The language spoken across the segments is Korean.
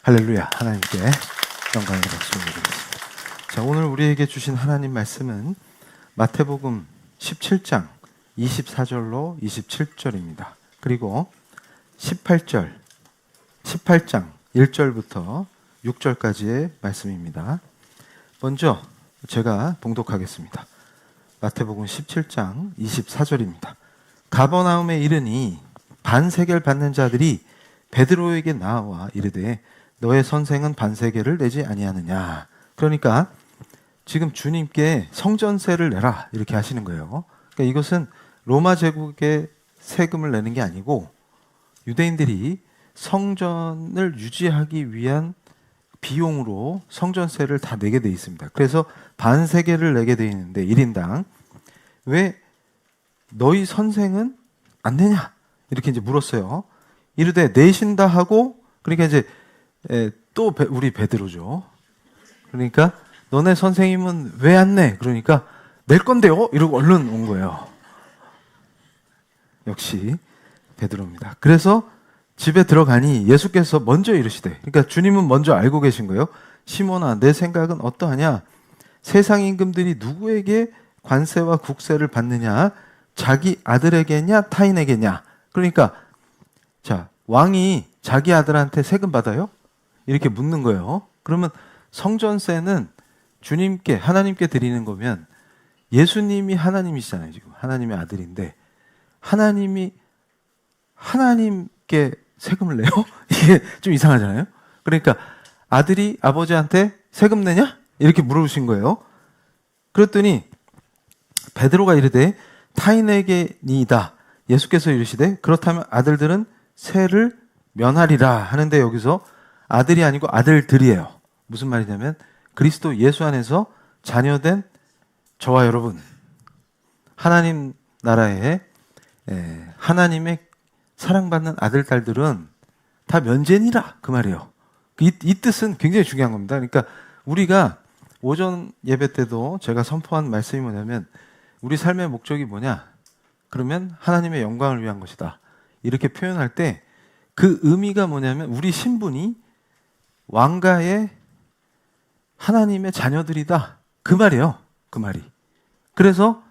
할렐루야. 하나님께 영광의 박수를 드리겠습니다. 자, 오늘 우리에게 주신 하나님 말씀은 마태복음 17장 24절로 27절입니다. 그리고 18장 1절부터 6절까지의 말씀입니다. 먼저 제가 봉독하겠습니다. 마태복음 17장 24절입니다. 가버나움에 이르니 반세겔 받는 자들이 베드로에게 나와 이르되 너의 선생은 반세겔을 내지 아니하느냐. 그러니까 지금 주님께 성전세를 내라 이렇게 하시는 거예요. 그러니까 이것은 로마 제국의 세금을 내는 게 아니고 유대인들이 성전을 유지하기 위한 비용으로 성전세를 다 내게 돼 있습니다. 그래서 반세겔을 내게 돼 있는데 1인당 왜 너희 선생은 안 내냐 이렇게 이제 물었어요. 이르되 내신다 하고, 그러니까 이제 또 우리 베드로죠. 그러니까 너네 선생님은 왜 안 내? 그러니까 낼 건데요? 이러고 얼른 온 거예요. 역시 베드로입니다. 그래서 집에 들어가니 예수께서 먼저 이르시되, 그러니까 주님은 먼저 알고 계신 거예요. 시몬아, 내 생각은 어떠하냐? 세상 임금들이 누구에게 관세와 국세를 받느냐? 자기 아들에게냐 타인에게냐? 그러니까 자, 왕이 자기 아들한테 세금 받아요? 이렇게 묻는 거예요. 그러면 성전세는 주님께, 하나님께 드리는 거면 예수님이 하나님이시잖아요. 지금 하나님의 아들인데 하나님이 하나님께 세금을 내요? 이게 좀 이상하잖아요. 그러니까 아들이 아버지한테 세금 내냐? 이렇게 물어보신 거예요. 그랬더니 베드로가 이르되 타인에게니이다. 예수께서 이르시되 그렇다면 아들들은 세를 면하리라 하는데, 여기서 아들이 아니고 아들들이에요. 무슨 말이냐면 그리스도 예수 안에서 자녀된 저와 여러분, 하나님 나라에 하나님의 사랑받는 아들, 딸들은 다 면제니라 그 말이에요. 이 뜻은 굉장히 중요한 겁니다. 그러니까 우리가 오전 예배 때도 제가 선포한 말씀이 뭐냐면 우리 삶의 목적이 뭐냐? 그러면 하나님의 영광을 위한 것이다. 이렇게 표현할 때 그 의미가 뭐냐면 우리 신분이 왕가의 하나님의 자녀들이다. 그 말이에요. 그 말이. 그래서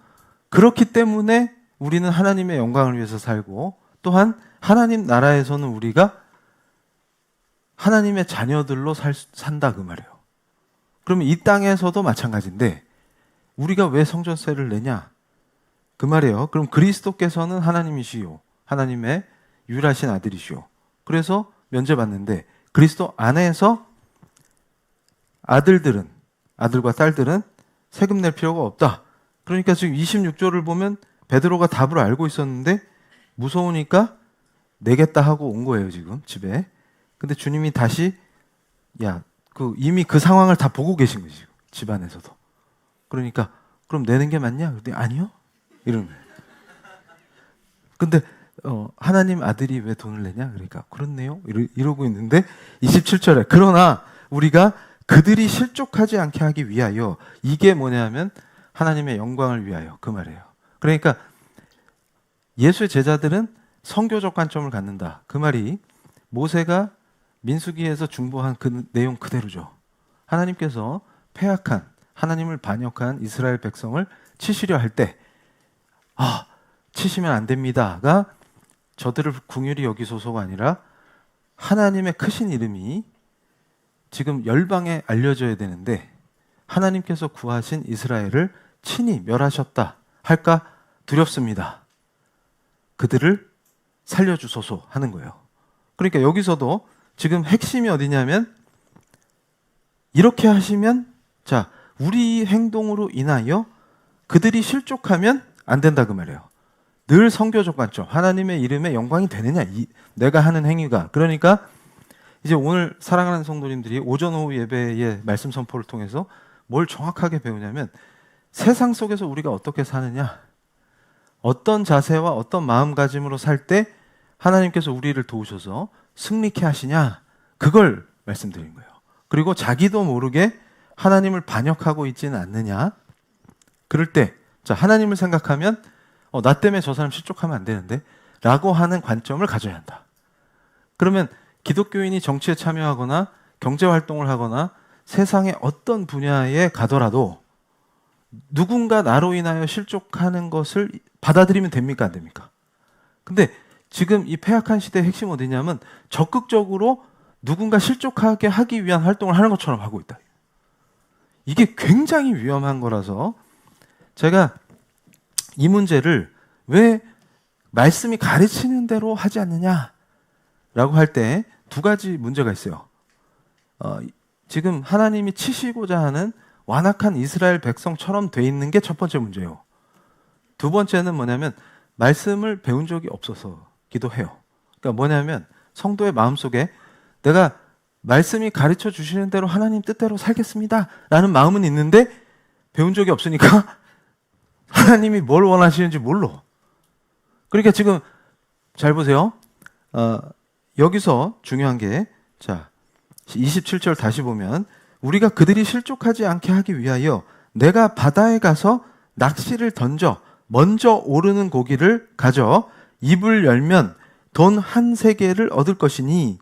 그렇기 때문에 우리는 하나님의 영광을 위해서 살고, 또한 하나님 나라에서는 우리가 하나님의 자녀들로 산다 그 말이에요. 그러면 이 땅에서도 마찬가지인데 우리가 왜 성전세를 내냐? 그 말이에요. 그럼 그리스도께서는 하나님이시요, 하나님의 유일하신 아들이시요. 그래서 면제받는데 그리스도 안에서 아들과 딸들은 세금 낼 필요가 없다. 그러니까 지금 26절을 보면 베드로가 답을 알고 있었는데 무서우니까 내겠다 하고 온 거예요, 지금 집에. 근데 주님이 다시 이미 그 상황을 다 보고 계신 거지, 집 안에서도. 그러니까 그럼 내는 게 맞냐? 그랬더니 아니요. 이러는 거예요. 근데 하나님 아들이 왜 돈을 내냐? 그러니까 그렇네요. 이러고 있는데 27절에 그러나 우리가 그들이 실족하지 않게 하기 위하여, 이게 뭐냐면 하나님의 영광을 위하여 그 말이에요. 그러니까 예수의 제자들은 성교적 관점을 갖는다. 그 말이 모세가 민수기에서 중보한 그 내용 그대로죠. 하나님께서 패악한, 하나님을 반역한 이스라엘 백성을 치시려 할 때 치시면 안 됩니다가 저들을 긍휼히 여기소서가 아니라 하나님의 크신 이름이 지금 열방에 알려져야 되는데 하나님께서 구하신 이스라엘을 친히 멸하셨다 할까 두렵습니다. 그들을 살려주소서 하는 거예요. 그러니까 여기서도 지금 핵심이 어디냐면 이렇게 하시면 우리 행동으로 인하여 그들이 실족하면 안 된다 그 말이에요. 늘 성교적 관점, 하나님의 이름에 영광이 되느냐, 내가 하는 행위가. 그러니까 이제 오늘 사랑하는 성도님들이 오전 오후 예배의 말씀 선포를 통해서 뭘 정확하게 배우냐면 세상 속에서 우리가 어떻게 사느냐, 어떤 자세와 어떤 마음가짐으로 살 때 하나님께서 우리를 도우셔서 승리케 하시냐, 그걸 말씀드린 거예요. 그리고 자기도 모르게 하나님을 반역하고 있지는 않느냐. 그럴 때 하나님을 생각하면 나 때문에 저 사람 실족하면 안 되는데 라고 하는 관점을 가져야 한다. 그러면 기독교인이 정치에 참여하거나 경제 활동을 하거나 세상의 어떤 분야에 가더라도 누군가 나로 인하여 실족하는 것을 받아들이면 됩니까? 안 됩니까? 근데 지금 이 패약한 시대의 핵심 어디냐면 적극적으로 누군가 실족하게 하기 위한 활동을 하는 것처럼 하고 있다. 이게 굉장히 위험한 거라서 제가 이 문제를 왜 말씀이 가르치는 대로 하지 않느냐라고 할 때 두 가지 문제가 있어요. 지금 하나님이 치시고자 하는 완악한 이스라엘 백성처럼 돼 있는 게 첫 번째 문제예요. 두 번째는 뭐냐면 말씀을 배운 적이 없어서기도 해요. 그러니까 뭐냐면 성도의 마음속에 내가 말씀이 가르쳐 주시는 대로 하나님 뜻대로 살겠습니다 라는 마음은 있는데 배운 적이 없으니까 하나님이 뭘 원하시는지 몰라. 그러니까 지금 잘 보세요. 여기서 중요한 게, 자, 27절 다시 보면 우리가 그들이 실족하지 않게 하기 위하여 내가 바다에 가서 낚시를 던져 먼저 오르는 고기를 가져 입을 열면 돈 한 세겔을 얻을 것이니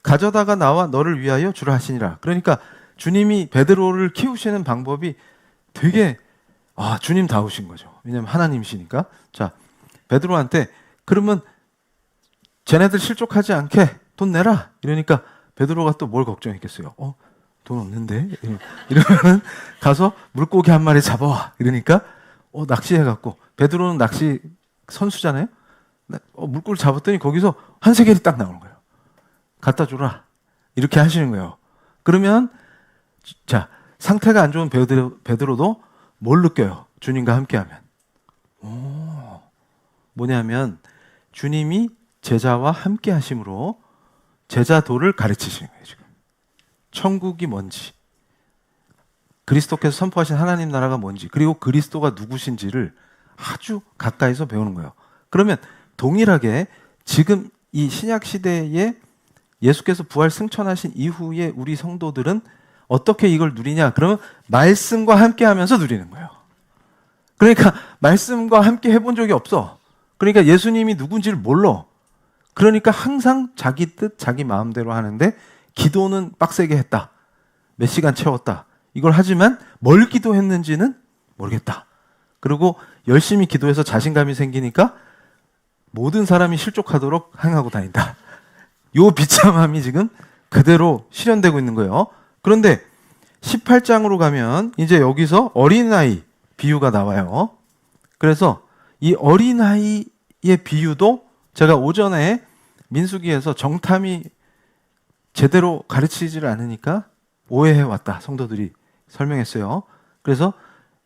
가져다가 나와 너를 위하여 주라 하시니라. 그러니까 주님이 베드로를 키우시는 방법이 되게 주님다우신 거죠. 왜냐하면 하나님이시니까. 자, 베드로한테 그러면 쟤네들 실족하지 않게 돈 내라. 이러니까 베드로가 또 뭘 걱정했겠어요. 돈 없는데? 이러면 가서 물고기 한 마리 잡아와. 이러니까 낚시해갖고 베드로는 낚시 선수잖아요. 물고기 잡았더니 거기서 한 세겔이 딱 나오는 거예요. 갖다 주라. 이렇게 하시는 거예요. 그러면 자, 상태가 안 좋은 베드로도 뭘 느껴요? 주님과 함께하면. 뭐냐면 주님이 제자와 함께 하심으로 제자도를 가르치시는 거예요. 지금 천국이 뭔지, 그리스도께서 선포하신 하나님 나라가 뭔지, 그리고 그리스도가 누구신지를 아주 가까이서 배우는 거예요. 그러면 동일하게 지금 이 신약 시대에 예수께서 부활 승천하신 이후에 우리 성도들은 어떻게 이걸 누리냐? 그러면 말씀과 함께 하면서 누리는 거예요. 그러니까 말씀과 함께 해본 적이 없어. 그러니까 예수님이 누군지를 몰라. 그러니까 항상 자기 뜻, 자기 마음대로 하는데 기도는 빡세게 했다. 몇 시간 채웠다. 이걸 하지만 뭘 기도했는지는 모르겠다. 그리고 열심히 기도해서 자신감이 생기니까 모든 사람이 실족하도록 행하고 다닌다. 요 비참함이 지금 그대로 실현되고 있는 거예요. 그런데 18장으로 가면 이제 여기서 어린아이 비유가 나와요. 그래서 이 어린아이의 비유도 제가 오전에 민수기에서 정탐이 제대로 가르치지를 않으니까 오해해왔다. 성도들이 설명했어요. 그래서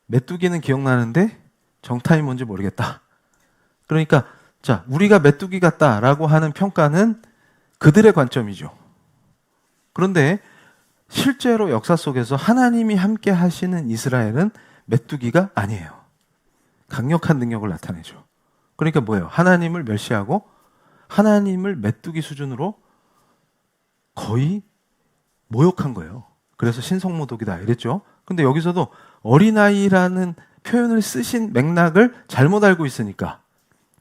메뚜기는 기억나는데 정탐이 뭔지 모르겠다. 그러니까 자, 우리가 메뚜기 같다라고 하는 평가는 그들의 관점이죠. 그런데 실제로 역사 속에서 하나님이 함께 하시는 이스라엘은 메뚜기가 아니에요. 강력한 능력을 나타내죠. 그러니까 뭐예요? 하나님을 멸시하고 하나님을 메뚜기 수준으로 거의 모욕한 거예요. 그래서 신성모독이다 이랬죠. 근데 여기서도 어린아이라는 표현을 쓰신 맥락을 잘못 알고 있으니까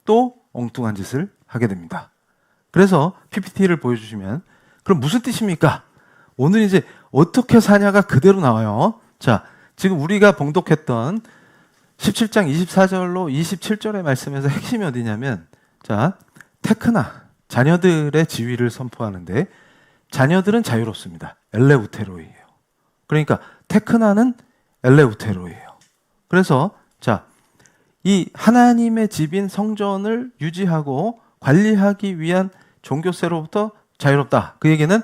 또 엉뚱한 짓을 하게 됩니다. 그래서 PPT를 보여주시면 그럼 무슨 뜻입니까? 오늘 이제 어떻게 사냐가 그대로 나와요. 자, 지금 우리가 봉독했던 17장 24절로 27절의 말씀에서 핵심이 어디냐면, 자, 테크나, 자녀들의 지위를 선포하는데 자녀들은 자유롭습니다. 엘레우테로이에요. 그러니까 테크나는 엘레우테로이에요. 그래서 자, 이 하나님의 집인 성전을 유지하고 관리하기 위한 종교세로부터 자유롭다. 그 얘기는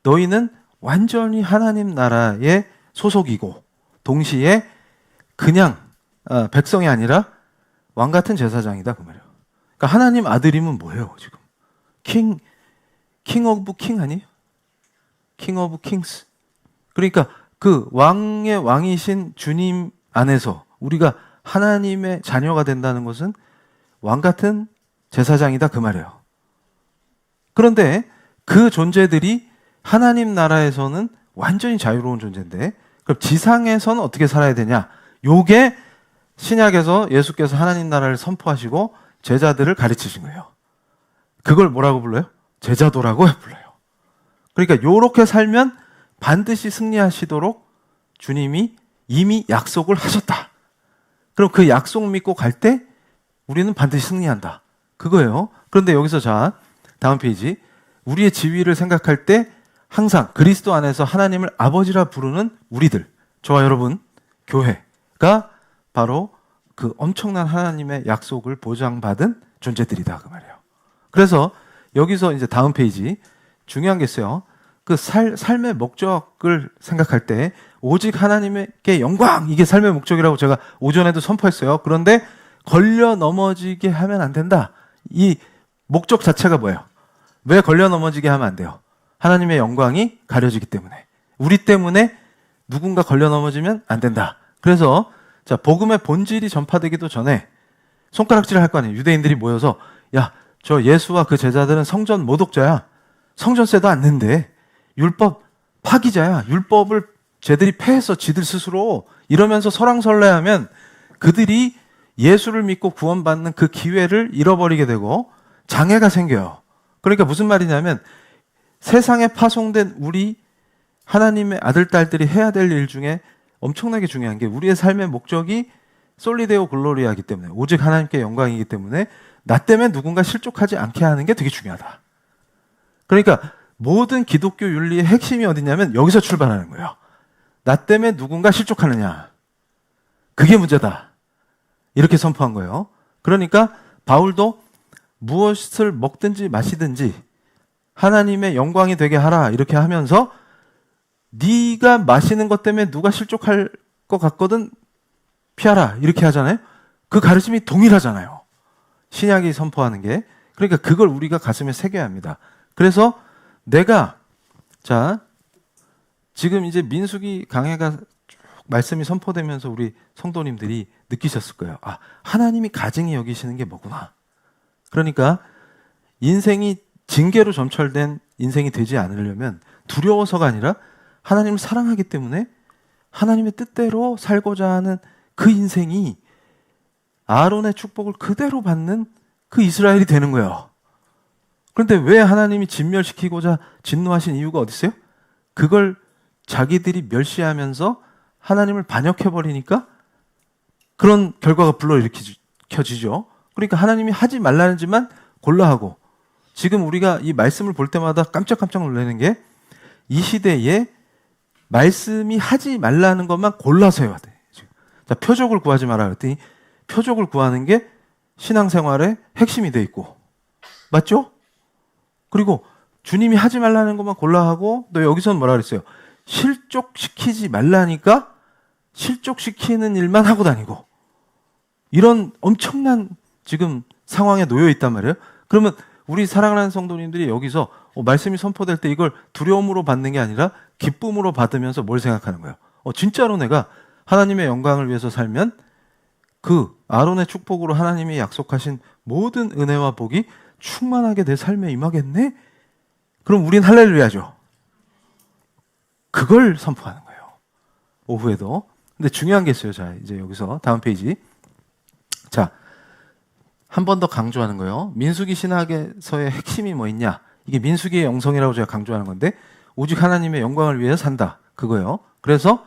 너희는 완전히 하나님 나라의 소속이고 동시에 그냥 백성이 아니라 왕 같은 제사장이다 그 말이에요. 그러니까 하나님 아들이면 뭐예요 지금? 킹 오브 킹 아니에요? 킹 오브 킹스. 그러니까 그 왕의 왕이신 주님 안에서 우리가 하나님의 자녀가 된다는 것은 왕 같은 제사장이다 그 말이에요. 그런데 그 존재들이 하나님 나라에서는 완전히 자유로운 존재인데 그럼 지상에서는 어떻게 살아야 되냐? 요게 신약에서 예수께서 하나님 나라를 선포하시고 제자들을 가르치신 거예요. 그걸 뭐라고 불러요? 제자도라고 불러요. 그러니까 요렇게 살면 반드시 승리하시도록 주님이 이미 약속을 하셨다. 그럼 그 약속 믿고 갈 때 우리는 반드시 승리한다. 그거예요. 그런데 여기서 자, 다음 페이지. 우리의 지위를 생각할 때 항상 그리스도 안에서 하나님을 아버지라 부르는 우리들, 저와 여러분, 교회가 바로 그 엄청난 하나님의 약속을 보장받은 존재들이다. 그 말이에요. 그래서 여기서 이제 다음 페이지 중요한 게 있어요. 그 삶의 목적을 생각할 때 오직 하나님께 영광, 이게 삶의 목적이라고 제가 오전에도 선포했어요. 그런데 걸려 넘어지게 하면 안 된다. 이 목적 자체가 뭐예요? 왜 걸려 넘어지게 하면 안 돼요? 하나님의 영광이 가려지기 때문에. 우리 때문에 누군가 걸려 넘어지면 안 된다. 그래서 자, 복음의 본질이 전파되기도 전에 손가락질을 할 거 아니에요. 유대인들이 모여서 야, 저 예수와 그 제자들은 성전 모독자야. 성전세도 안 낸대. 율법 파기자야. 율법을 쟤들이 폐해서 지들 스스로 이러면서 설왕설래하면 그들이 예수를 믿고 구원받는 그 기회를 잃어버리게 되고 장애가 생겨요. 그러니까 무슨 말이냐면 세상에 파송된 우리 하나님의 아들, 딸들이 해야 될 일 중에 엄청나게 중요한 게 우리의 삶의 목적이 솔리데오 글로리아이기 때문에 오직 하나님께 영광이기 때문에 나 때문에 누군가 실족하지 않게 하는 게 되게 중요하다. 그러니까 모든 기독교 윤리의 핵심이 어디냐면 여기서 출발하는 거예요. 나 때문에 누군가 실족하느냐. 그게 문제다. 이렇게 선포한 거예요. 그러니까 바울도 무엇을 먹든지 마시든지 하나님의 영광이 되게 하라 이렇게 하면서 네가 마시는 것 때문에 누가 실족할 것 같거든 피하라 이렇게 하잖아요. 그 가르침이 동일하잖아요. 신약이 선포하는 게. 그러니까 그걸 우리가 가슴에 새겨야 합니다. 그래서 내가 자 지금 이제 민수기 강해가 쭉 말씀이 선포되면서 우리 성도님들이 느끼셨을 거예요. 아, 하나님이 가증히 여기시는 게 뭐구나. 그러니까 인생이 징계로 점철된 인생이 되지 않으려면 두려워서가 아니라 하나님을 사랑하기 때문에 하나님의 뜻대로 살고자 하는 그 인생이 아론의 축복을 그대로 받는 그 이스라엘이 되는 거예요. 그런데 왜 하나님이 진멸시키고자 진노하신 이유가 어디 있어요? 그걸 자기들이 멸시하면서 하나님을 반역해버리니까 그런 결과가 불러일으켜지죠. 그러니까 하나님이 하지 말라는지만 골라 하고 지금 우리가 이 말씀을 볼 때마다 깜짝깜짝 놀라는 게 이 시대에 말씀이 하지 말라는 것만 골라서 해야 돼. 자, 표적을 구하지 마라 그랬더니 표적을 구하는 게 신앙생활의 핵심이 돼 있고 맞죠? 그리고 주님이 하지 말라는 것만 골라 하고 또 여기서는 뭐라 그랬어요? 실족시키지 말라니까 실족시키는 일만 하고 다니고 이런 엄청난 지금 상황에 놓여 있단 말이에요. 그러면 우리 사랑하는 성도님들이 여기서 말씀이 선포될 때 이걸 두려움으로 받는 게 아니라 기쁨으로 받으면서 뭘 생각하는 거예요? 진짜로 내가 하나님의 영광을 위해서 살면 그 아론의 축복으로 하나님이 약속하신 모든 은혜와 복이 충만하게 내 삶에 임하겠네? 그럼 우린 할렐루야죠. 그걸 선포하는 거예요. 오후에도. 근데 중요한 게 있어요. 자, 이제 여기서 다음 페이지. 자, 한 번 더 강조하는 거예요. 민수기 신학에서의 핵심이 뭐 있냐? 이게 민수기의 영성이라고 제가 강조하는 건데 오직 하나님의 영광을 위해서 산다. 그거예요. 그래서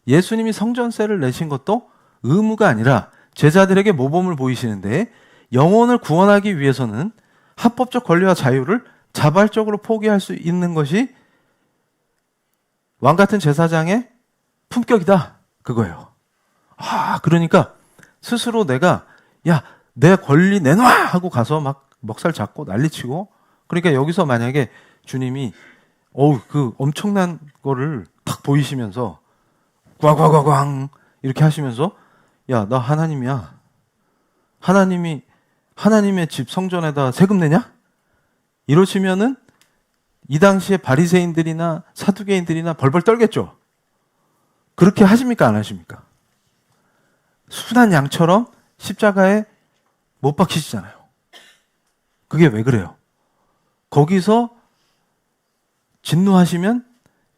예수님이 성전세를 내신 것도 의무가 아니라 제자들에게 모범을 보이시는데 영혼을 구원하기 위해서는 합법적 권리와 자유를 자발적으로 포기할 수 있는 것이 왕 같은 제사장의 품격이다. 그거예요. 아, 그러니까 스스로 내가 야, 내 권리 내놔! 하고 가서 막 먹살 잡고 난리치고 그러니까 여기서 만약에 주님이 그 엄청난 거를 탁 보이시면서 꽝꽝꽝꽝 이렇게 하시면서 야, 나 하나님이야. 하나님이 하나님의 집 성전에다 세금 내냐? 이러시면은 이 당시에 바리새인들이나 사두개인들이나 벌벌 떨겠죠. 그렇게 하십니까? 안 하십니까? 순한 양처럼 십자가에 못 박히시잖아요. 그게 왜 그래요? 거기서 진노하시면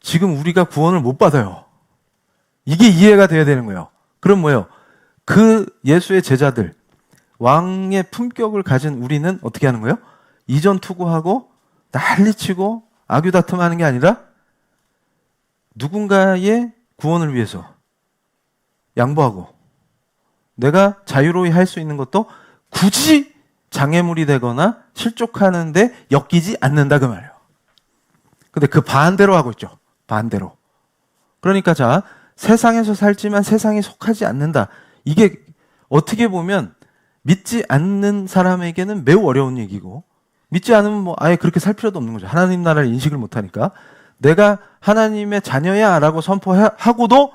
지금 우리가 구원을 못 받아요. 이게 이해가 돼야 되는 거예요. 그럼 뭐예요? 그 예수의 제자들, 왕의 품격을 가진 우리는 어떻게 하는 거예요? 이전 투구하고 난리치고 악유 다툼하는 게 아니라 누군가의 구원을 위해서 양보하고 내가 자유로이 할 수 있는 것도 굳이 장애물이 되거나 실족하는데 엮이지 않는다 그 말이에요. 근데 그 반대로 하고 있죠. 반대로. 그러니까 자, 세상에서 살지만 세상에 속하지 않는다. 이게 어떻게 보면 믿지 않는 사람에게는 매우 어려운 얘기고, 믿지 않으면 뭐 아예 그렇게 살 필요도 없는 거죠. 하나님 나라를 인식을 못하니까. 내가 하나님의 자녀야 라고 선포하고도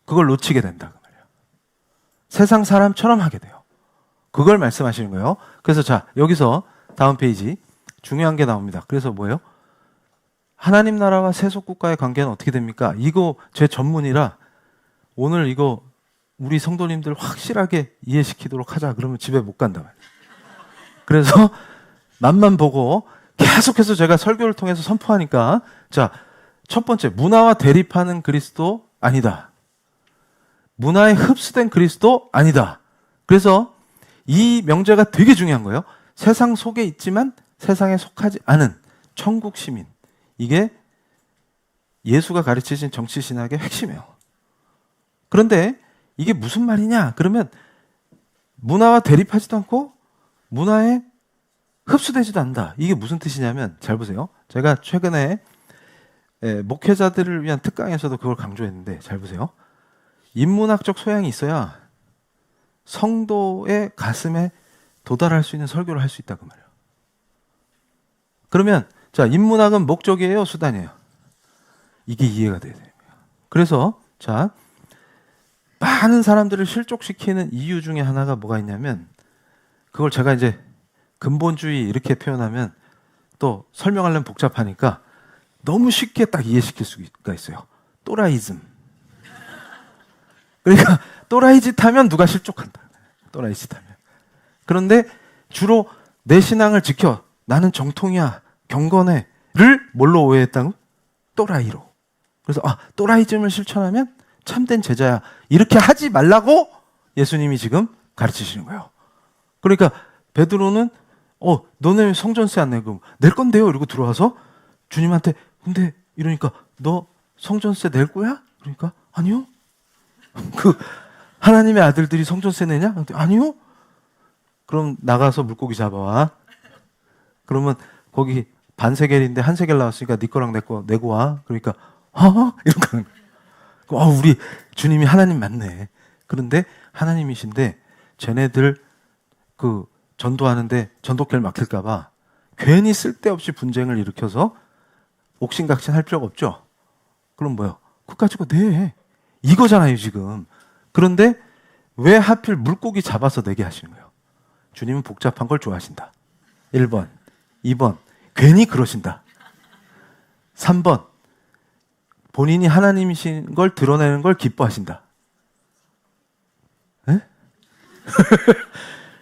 그걸 놓치게 된다 그 말이에요. 세상 사람처럼 하게 돼요. 그걸 말씀하시는 거예요. 그래서 자, 여기서 다음 페이지 중요한 게 나옵니다. 그래서 뭐예요? 하나님 나라와 세속 국가의 관계는 어떻게 됩니까? 이거 제 전문이라 오늘 이거 우리 성도님들 확실하게 이해시키도록 하자. 그러면 집에 못 간다 말이에요. 그래서 맛만 보고 계속해서 제가 설교를 통해서 선포하니까, 자, 첫 번째, 문화와 대립하는 그리스도 아니다. 문화에 흡수된 그리스도 아니다. 그래서 이 명제가 되게 중요한 거예요. 세상 속에 있지만 세상에 속하지 않은 천국 시민. 이게 예수가 가르치신 정치 신학의 핵심이에요. 그런데 이게 무슨 말이냐? 그러면 문화와 대립하지도 않고 문화에 흡수되지도 않는다. 이게 무슨 뜻이냐면, 잘 보세요. 제가 최근에 목회자들을 위한 특강에서도 그걸 강조했는데, 잘 보세요. 인문학적 소양이 있어야 성도의 가슴에 도달할 수 있는 설교를 할 수 있다 그 말이에요. 그러면 자, 인문학은 목적이에요, 수단이에요? 이게 이해가 돼야 돼요. 그래서 자, 많은 사람들을 실족시키는 이유 중에 하나가 뭐가 있냐면, 그걸 제가 이제 근본주의 이렇게 표현하면 또 설명하려면 복잡하니까 너무 쉽게 딱 이해시킬 수가 있어요. 또라이즘. 그러니까 또라이 짓 하면 누가 실족한다. 또라이 짓 하면. 그런데 주로 내 신앙을 지켜, 나는 정통이야, 경건해를 뭘로 오해했다고? 또라이로. 그래서 또라이즘을 실천하면 참된 제자야. 이렇게 하지 말라고 예수님이 지금 가르치시는 거예요. 그러니까 베드로는 너네 왜 성전세 안 내고? 낼 건데요. 이러고 들어와서 주님한테, 근데 이러니까 너 성전세 낼 거야? 그러니까 아니요. 그 하나님의 아들들이 성전세 내냐? 아니요. 그럼 나가서 물고기 잡아와. 그러면 거기 반세겔인데 한 세겔 나왔으니까 네 거랑 내 거 내고 와. 그러니까 이렇게 하는 거야. 우리 주님이 하나님 맞네. 그런데 하나님이신데 쟤네들 그 전도하는데 전도길 막힐까 봐 괜히 쓸데없이 분쟁을 일으켜서 옥신각신 할 필요가 없죠. 그럼 뭐요? 그거 가지고 내 이거잖아요 지금. 그런데 왜 하필 물고기 잡아서 내게 하시는 거예요? 주님은 복잡한 걸 좋아하신다. 1번 2번 괜히 그러신다. 3번 본인이 하나님이신 걸 드러내는 걸 기뻐하신다. 네?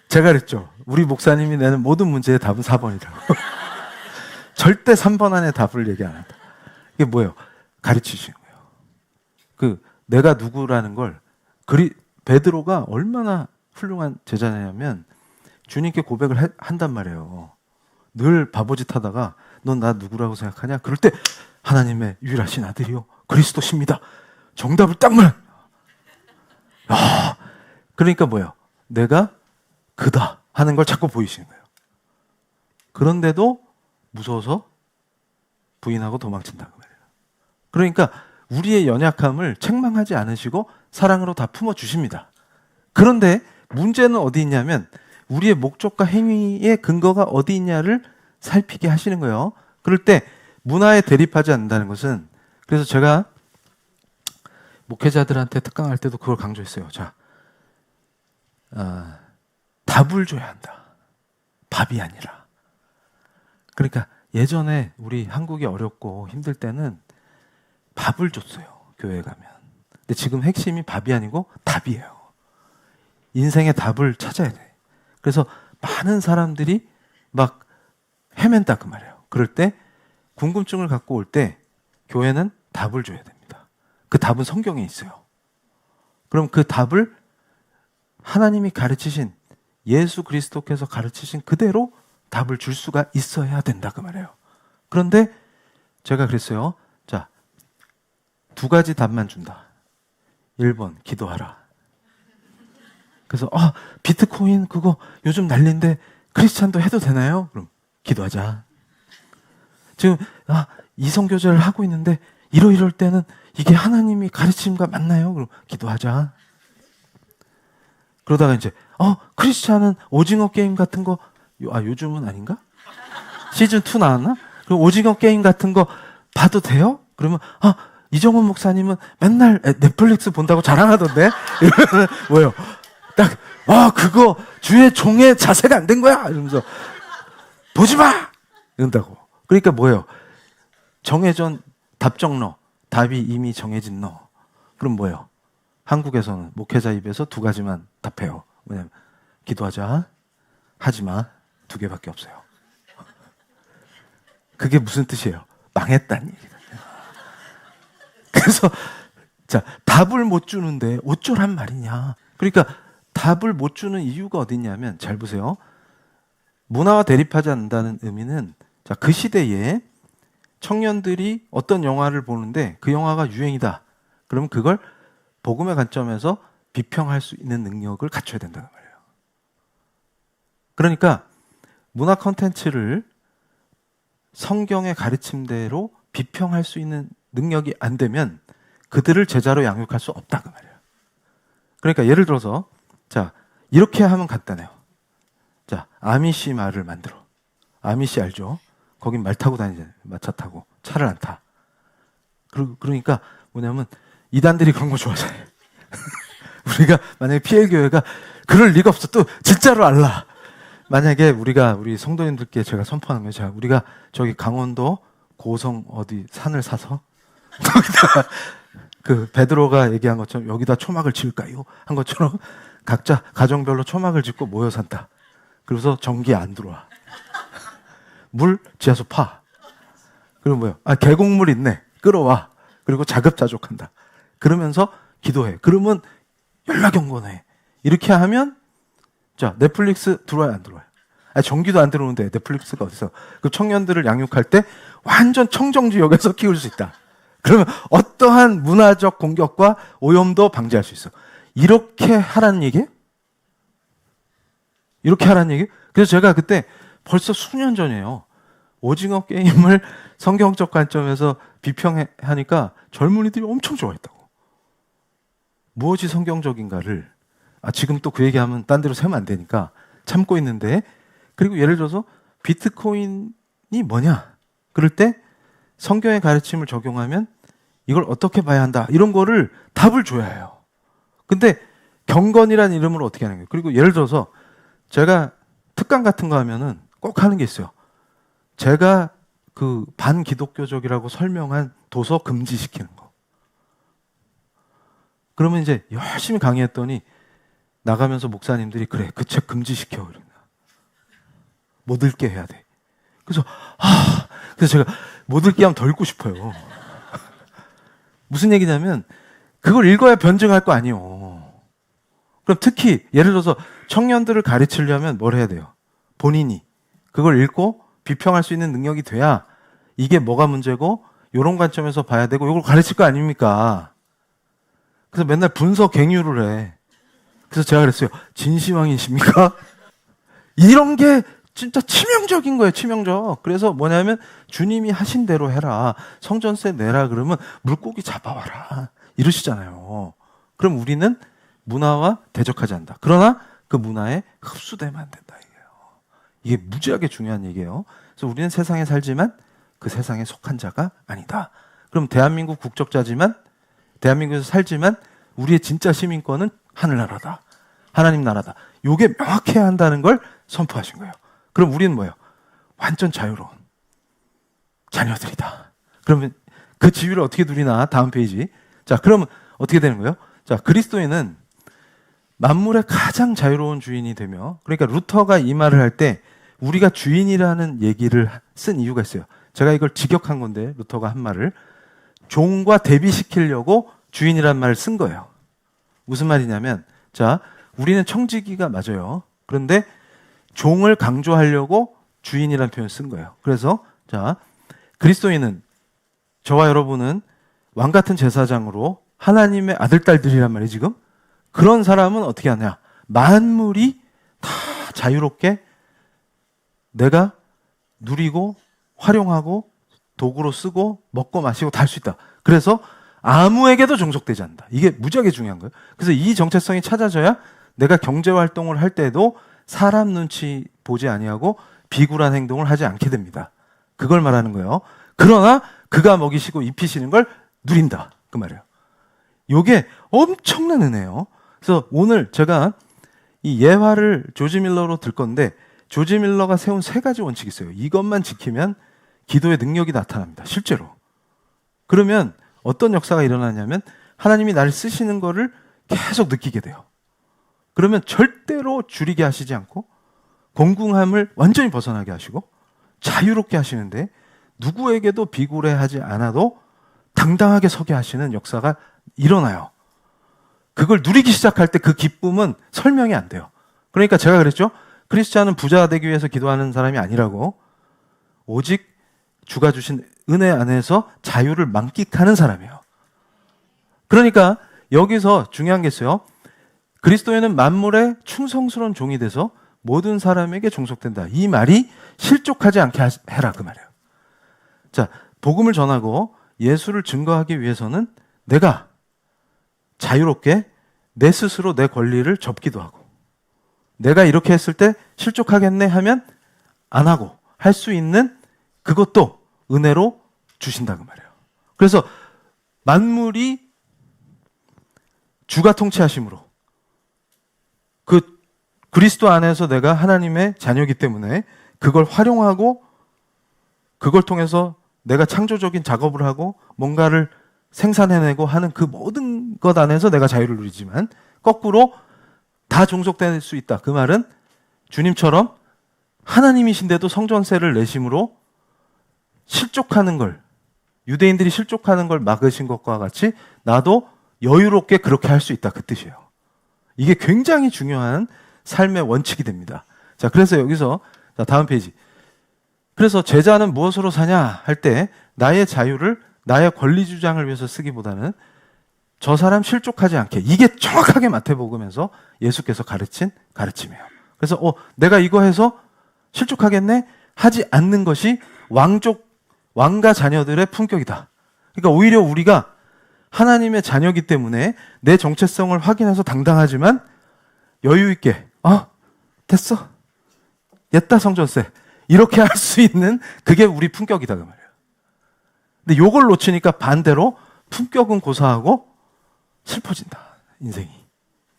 제가 그랬죠. 우리 목사님이 내는 모든 문제의 답은 4번이라고. 절대 3번 안에 답을 얘기 안 한다. 이게 뭐예요? 가르치시는 거예요. 그 내가 누구라는 걸 베드로가 얼마나 훌륭한 제자냐면 주님께 고백을 한단 말이에요. 늘 바보짓 하다가 넌 나 누구라고 생각하냐? 그럴 때 하나님의 유일하신 아들이요 그리스도십니다. 정답을 딱 말. 그러니까 뭐예요? 내가 그다 하는 걸 자꾸 보이시는 거예요. 그런데도 무서워서 부인하고 도망친다 그 말이에요. 그러니까 우리의 연약함을 책망하지 않으시고 사랑으로 다 품어주십니다. 그런데 문제는 어디 있냐면 우리의 목적과 행위의 근거가 어디 있냐를 살피게 하시는 거예요. 그럴 때 문화에 대립하지 않는다는 것은, 그래서 제가 목회자들한테 특강할 때도 그걸 강조했어요. 자, 답을 줘야 한다. 밥이 아니라. 그러니까 예전에 우리 한국이 어렵고 힘들 때는 밥을 줬어요. 교회에 가면. 근데 지금 핵심이 밥이 아니고 답이에요. 인생의 답을 찾아야 돼. 그래서 많은 사람들이 막 헤맨다 그 말이에요. 그럴 때 궁금증을 갖고 올 때 교회는 답을 줘야 됩니다. 그 답은 성경에 있어요. 그럼 그 답을 하나님이 가르치신, 예수 그리스도께서 가르치신 그대로 답을 줄 수가 있어야 된다 그 말이에요. 그런데 제가 그랬어요. 자, 2가지 답만 준다. 1번, 기도하라. 그래서 비트코인 그거 요즘 난리인데 크리스찬도 해도 되나요? 그럼 기도하자. 지금 이성교제를 하고 있는데 이럴 때는 이게 하나님이 가르침과 맞나요? 그럼 기도하자. 그러다가 이제 크리스찬은 오징어 게임 같은 거 요즘은 아닌가? 시즌2 나왔나? 그럼 오징어 게임 같은 거 봐도 돼요? 그러면 이정훈 목사님은 맨날 넷플릭스 본다고 자랑하던데? 이러면 뭐예요? 딱 그거 주의 종의 자세가 안 된 거야! 이러면서 보지 마! 이런다고. 그러니까 뭐예요? 정해진 답정너, 답이 이미 정해진 너. 그럼 뭐예요? 한국에서는 목회자 입에서 2가지만 답해요. 뭐냐면 기도하자, 하지마, 2개밖에 없어요. 그게 무슨 뜻이에요? 망했다는 얘기다. 그래서 자, 답을 못 주는데 어쩌란 말이냐. 그러니까 답을 못 주는 이유가 어딨냐면 잘 보세요. 문화와 대립하지 않는다는 의미는 자, 그 시대에 청년들이 어떤 영화를 보는데 그 영화가 유행이다. 그러면 그걸 복음의 관점에서 비평할 수 있는 능력을 갖춰야 된다는 말이에요. 그러니까 문화 콘텐츠를 성경의 가르침대로 비평할 수 있는 능력이 안 되면 그들을 제자로 양육할 수 없다 그 말이에요. 그러니까 예를 들어서 자, 이렇게 하면 간단해요. 자, 아미시 말을 만들어. 아미시 알죠? 거긴 말 타고 다니잖아요. 차 타고. 차를 안 타. 그러니까 뭐냐면 이단들이 그런 거 좋아하잖아요. 우리가 만약에 PL교회가 그럴 리가 없어. 또 진짜로 알라. 만약에 우리 성도님들께 제가 선포하는 거예요. 자, 우리가 저기 강원도 고성 어디 산을 사서 거기다가 그 베드로가 얘기한 것처럼 여기다 초막을 지을까요? 한 것처럼 각자 가정별로 초막을 짓고 모여 산다. 그래서 전기 안 들어와. 물 지하수 파. 그리고 뭐요? 계곡물 있네. 끌어와. 그리고 자급자족한다. 그러면서 기도해. 그러면 연락연건해. 이렇게 하면 자, 넷플릭스 들어와요, 안 들어와요? 전기도 안 들어오는데 넷플릭스가 어디서? 그 청년들을 양육할 때 완전 청정지역에서 키울 수 있다. 그러면 어떠한 문화적 공격과 오염도 방지할 수 있어. 이렇게 하라는 얘기예요? 이렇게 하라는 얘기예요? 그래서 제가 그때 벌써 수년 전이에요. 오징어 게임을 성경적 관점에서 비평하니까 젊은이들이 엄청 좋아했다고. 무엇이 성경적인가를 지금 또 그 얘기하면 딴 데로 세면 안 되니까 참고 있는데, 그리고 예를 들어서 비트코인이 뭐냐? 그럴 때 성경의 가르침을 적용하면 이걸 어떻게 봐야 한다. 이런 거를 답을 줘야 해요. 근데 경건이라는 이름으로 어떻게 하는 거예요? 그리고 예를 들어서 제가 특강 같은 거 하면은 꼭 하는 게 있어요. 제가 그 반기독교적이라고 설명한 도서 금지시키는 거. 그러면 이제 열심히 강의했더니 나가면서 목사님들이 그래, 그 책 금지시켜. 못 읽게 해야 돼. 그래서 제가 못 읽게 하면 더 읽고 싶어요. 무슨 얘기냐면 그걸 읽어야 변증할 거 아니에요. 그럼 특히 예를 들어서 청년들을 가르치려면 뭘 해야 돼요? 본인이 그걸 읽고 비평할 수 있는 능력이 돼야 이게 뭐가 문제고 이런 관점에서 봐야 되고 이걸 가르칠 거 아닙니까? 그래서 맨날 분석 갱유를 해. 그래서 제가 그랬어요. 진시황이십니까? 이런 게 진짜 치명적인 거예요. 치명적. 그래서 뭐냐면 주님이 하신 대로 해라. 성전세 내라 그러면 물고기 잡아와라. 이러시잖아요. 그럼 우리는 문화와 대적하지 않는다. 그러나 그 문화에 흡수되면 안 된다. 이게 무지하게 중요한 얘기예요. 그래서 우리는 세상에 살지만 그 세상에 속한 자가 아니다. 그럼 대한민국 국적자지만 대한민국에서 살지만 우리의 진짜 시민권은 하늘나라다. 하나님 나라다. 이게 명확해야 한다는 걸 선포하신 거예요. 그럼 우리는 뭐예요? 완전 자유로운 자녀들이다. 그러면 그 지위를 어떻게 누리나? 다음 페이지. 자, 그러면 어떻게 되는 거예요? 자, 그리스도인은 만물의 가장 자유로운 주인이 되며, 그러니까 루터가 이 말을 할 때 우리가 주인이라는 얘기를 쓴 이유가 있어요. 제가 이걸 직역한 건데 루터가 한 말을 종과 대비시키려고 주인이라는 말을 쓴 거예요. 무슨 말이냐면 자, 우리는 청지기가 맞아요. 그런데 종을 강조하려고 주인이라는 표현을 쓴 거예요. 그래서 자, 그리스도인은 저와 여러분은 왕 같은 제사장으로 하나님의 아들, 딸들이란 말이에요, 지금. 그런 사람은 어떻게 하냐? 만물이 다 자유롭게 내가 누리고 활용하고 도구로 쓰고 먹고 마시고 다 할 수 있다. 그래서 아무에게도 종속되지 않는다. 이게 무지하게 중요한 거예요. 그래서 이 정체성이 찾아져야 내가 경제 활동을 할 때도 사람 눈치 보지 아니하고 비굴한 행동을 하지 않게 됩니다. 그걸 말하는 거예요. 그러나 그가 먹이시고 입히시는 걸 누린다. 그 말이에요. 요게 엄청난 은혜예요. 그래서 오늘 제가 이 예화를 조지 밀러로 들 건데, 조지 밀러가 세운 3가지 원칙이 있어요. 이것만 지키면 기도의 능력이 나타납니다. 실제로. 그러면 어떤 역사가 일어나냐면 하나님이 나를 쓰시는 거를 계속 느끼게 돼요. 그러면 절대로 줄이게 하시지 않고 공궁함을 완전히 벗어나게 하시고 자유롭게 하시는데 누구에게도 비굴해하지 않아도 당당하게 서게 하시는 역사가 일어나요. 그걸 누리기 시작할 때 그 기쁨은 설명이 안 돼요. 그러니까 제가 그랬죠. 크리스찬은 부자 되기 위해서 기도하는 사람이 아니라고, 오직 주가 주신 은혜 안에서 자유를 만끽하는 사람이에요. 그러니까 여기서 중요한 게 있어요. 그리스도인은 만물의 충성스러운 종이 돼서 모든 사람에게 종속된다. 이 말이 실족하지 않게 해라, 그 말이에요. 자, 복음을 전하고 예수를 증거하기 위해서는 내가 자유롭게 내 스스로 내 권리를 접기도 하고, 내가 이렇게 했을 때 실족하겠네 하면 안 하고 할 수 있는 그것도 은혜로 주신다, 그 말이에요. 그래서 만물이 주가 통치하심으로 그 그리스도 안에서 내가 하나님의 자녀이기 때문에 그걸 활용하고 그걸 통해서 내가 창조적인 작업을 하고 뭔가를 생산해내고 하는 그 모든 것 안에서 내가 자유를 누리지만 거꾸로 다 종속될 수 있다. 그 말은 주님처럼 하나님이신데도 성전세를 내심으로 실족하는 걸, 유대인들이 실족하는 걸 막으신 것과 같이 나도 여유롭게 그렇게 할 수 있다. 그 뜻이에요. 이게 굉장히 중요한 삶의 원칙이 됩니다. 자, 그래서 여기서 자, 다음 페이지. 그래서 제자는 무엇으로 사냐 할 때 나의 자유를 나의 권리 주장을 위해서 쓰기보다는 저 사람 실족하지 않게, 이게 정확하게 마태복음에서 예수께서 가르친 가르침이에요. 그래서 내가 이거 해서 실족하겠네 하지 않는 것이 왕과 자녀들의 품격이다. 그러니까 오히려 우리가 하나님의 자녀이기 때문에 내 정체성을 확인해서 당당하지만 여유 있게 됐어, 옛다 성전세, 이렇게 할 수 있는 그게 우리 품격이다, 그 말이에요. 근데 요걸 놓치니까 반대로 품격은 고사하고 슬퍼진다, 인생이.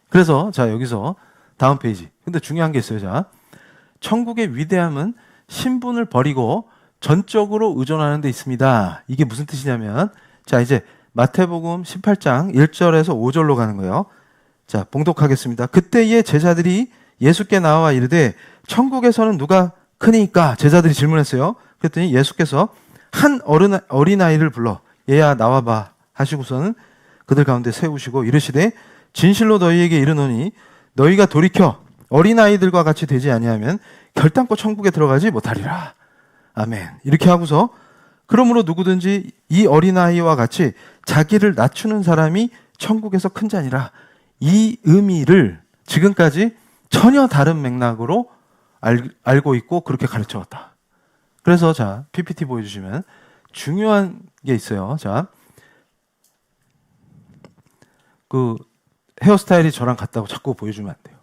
그래서 자, 여기서 다음 페이지. 근데 중요한 게 있어요. 자, 천국의 위대함은 신분을 버리고 전적으로 의존하는 데 있습니다. 이게 무슨 뜻이냐면, 자, 이제 마태복음 18장 1절에서 5절로 가는 거예요. 자, 봉독하겠습니다. 그때의 제자들이 예수께 나와 이르되 천국에서는 누가 크니까? 제자들이 질문했어요. 그랬더니 예수께서 한 어린아이를 불러 얘야 나와봐 하시고서는 그들 가운데 세우시고 이르시되 진실로 너희에게 이르노니 너희가 돌이켜 어린아이들과 같이 되지 아니하면 결단코 천국에 들어가지 못하리라. 아멘. 이렇게 하고서 그러므로 누구든지 이 어린아이와 같이 자기를 낮추는 사람이 천국에서 큰 자니라. 이 의미를 지금까지 전혀 다른 맥락으로 알고 있고 그렇게 가르쳐 왔다. 그래서 자, PPT 보여주시면 중요한 게 있어요. 자, 그 헤어스타일이 저랑 같다고 자꾸 보여주면 안 돼요.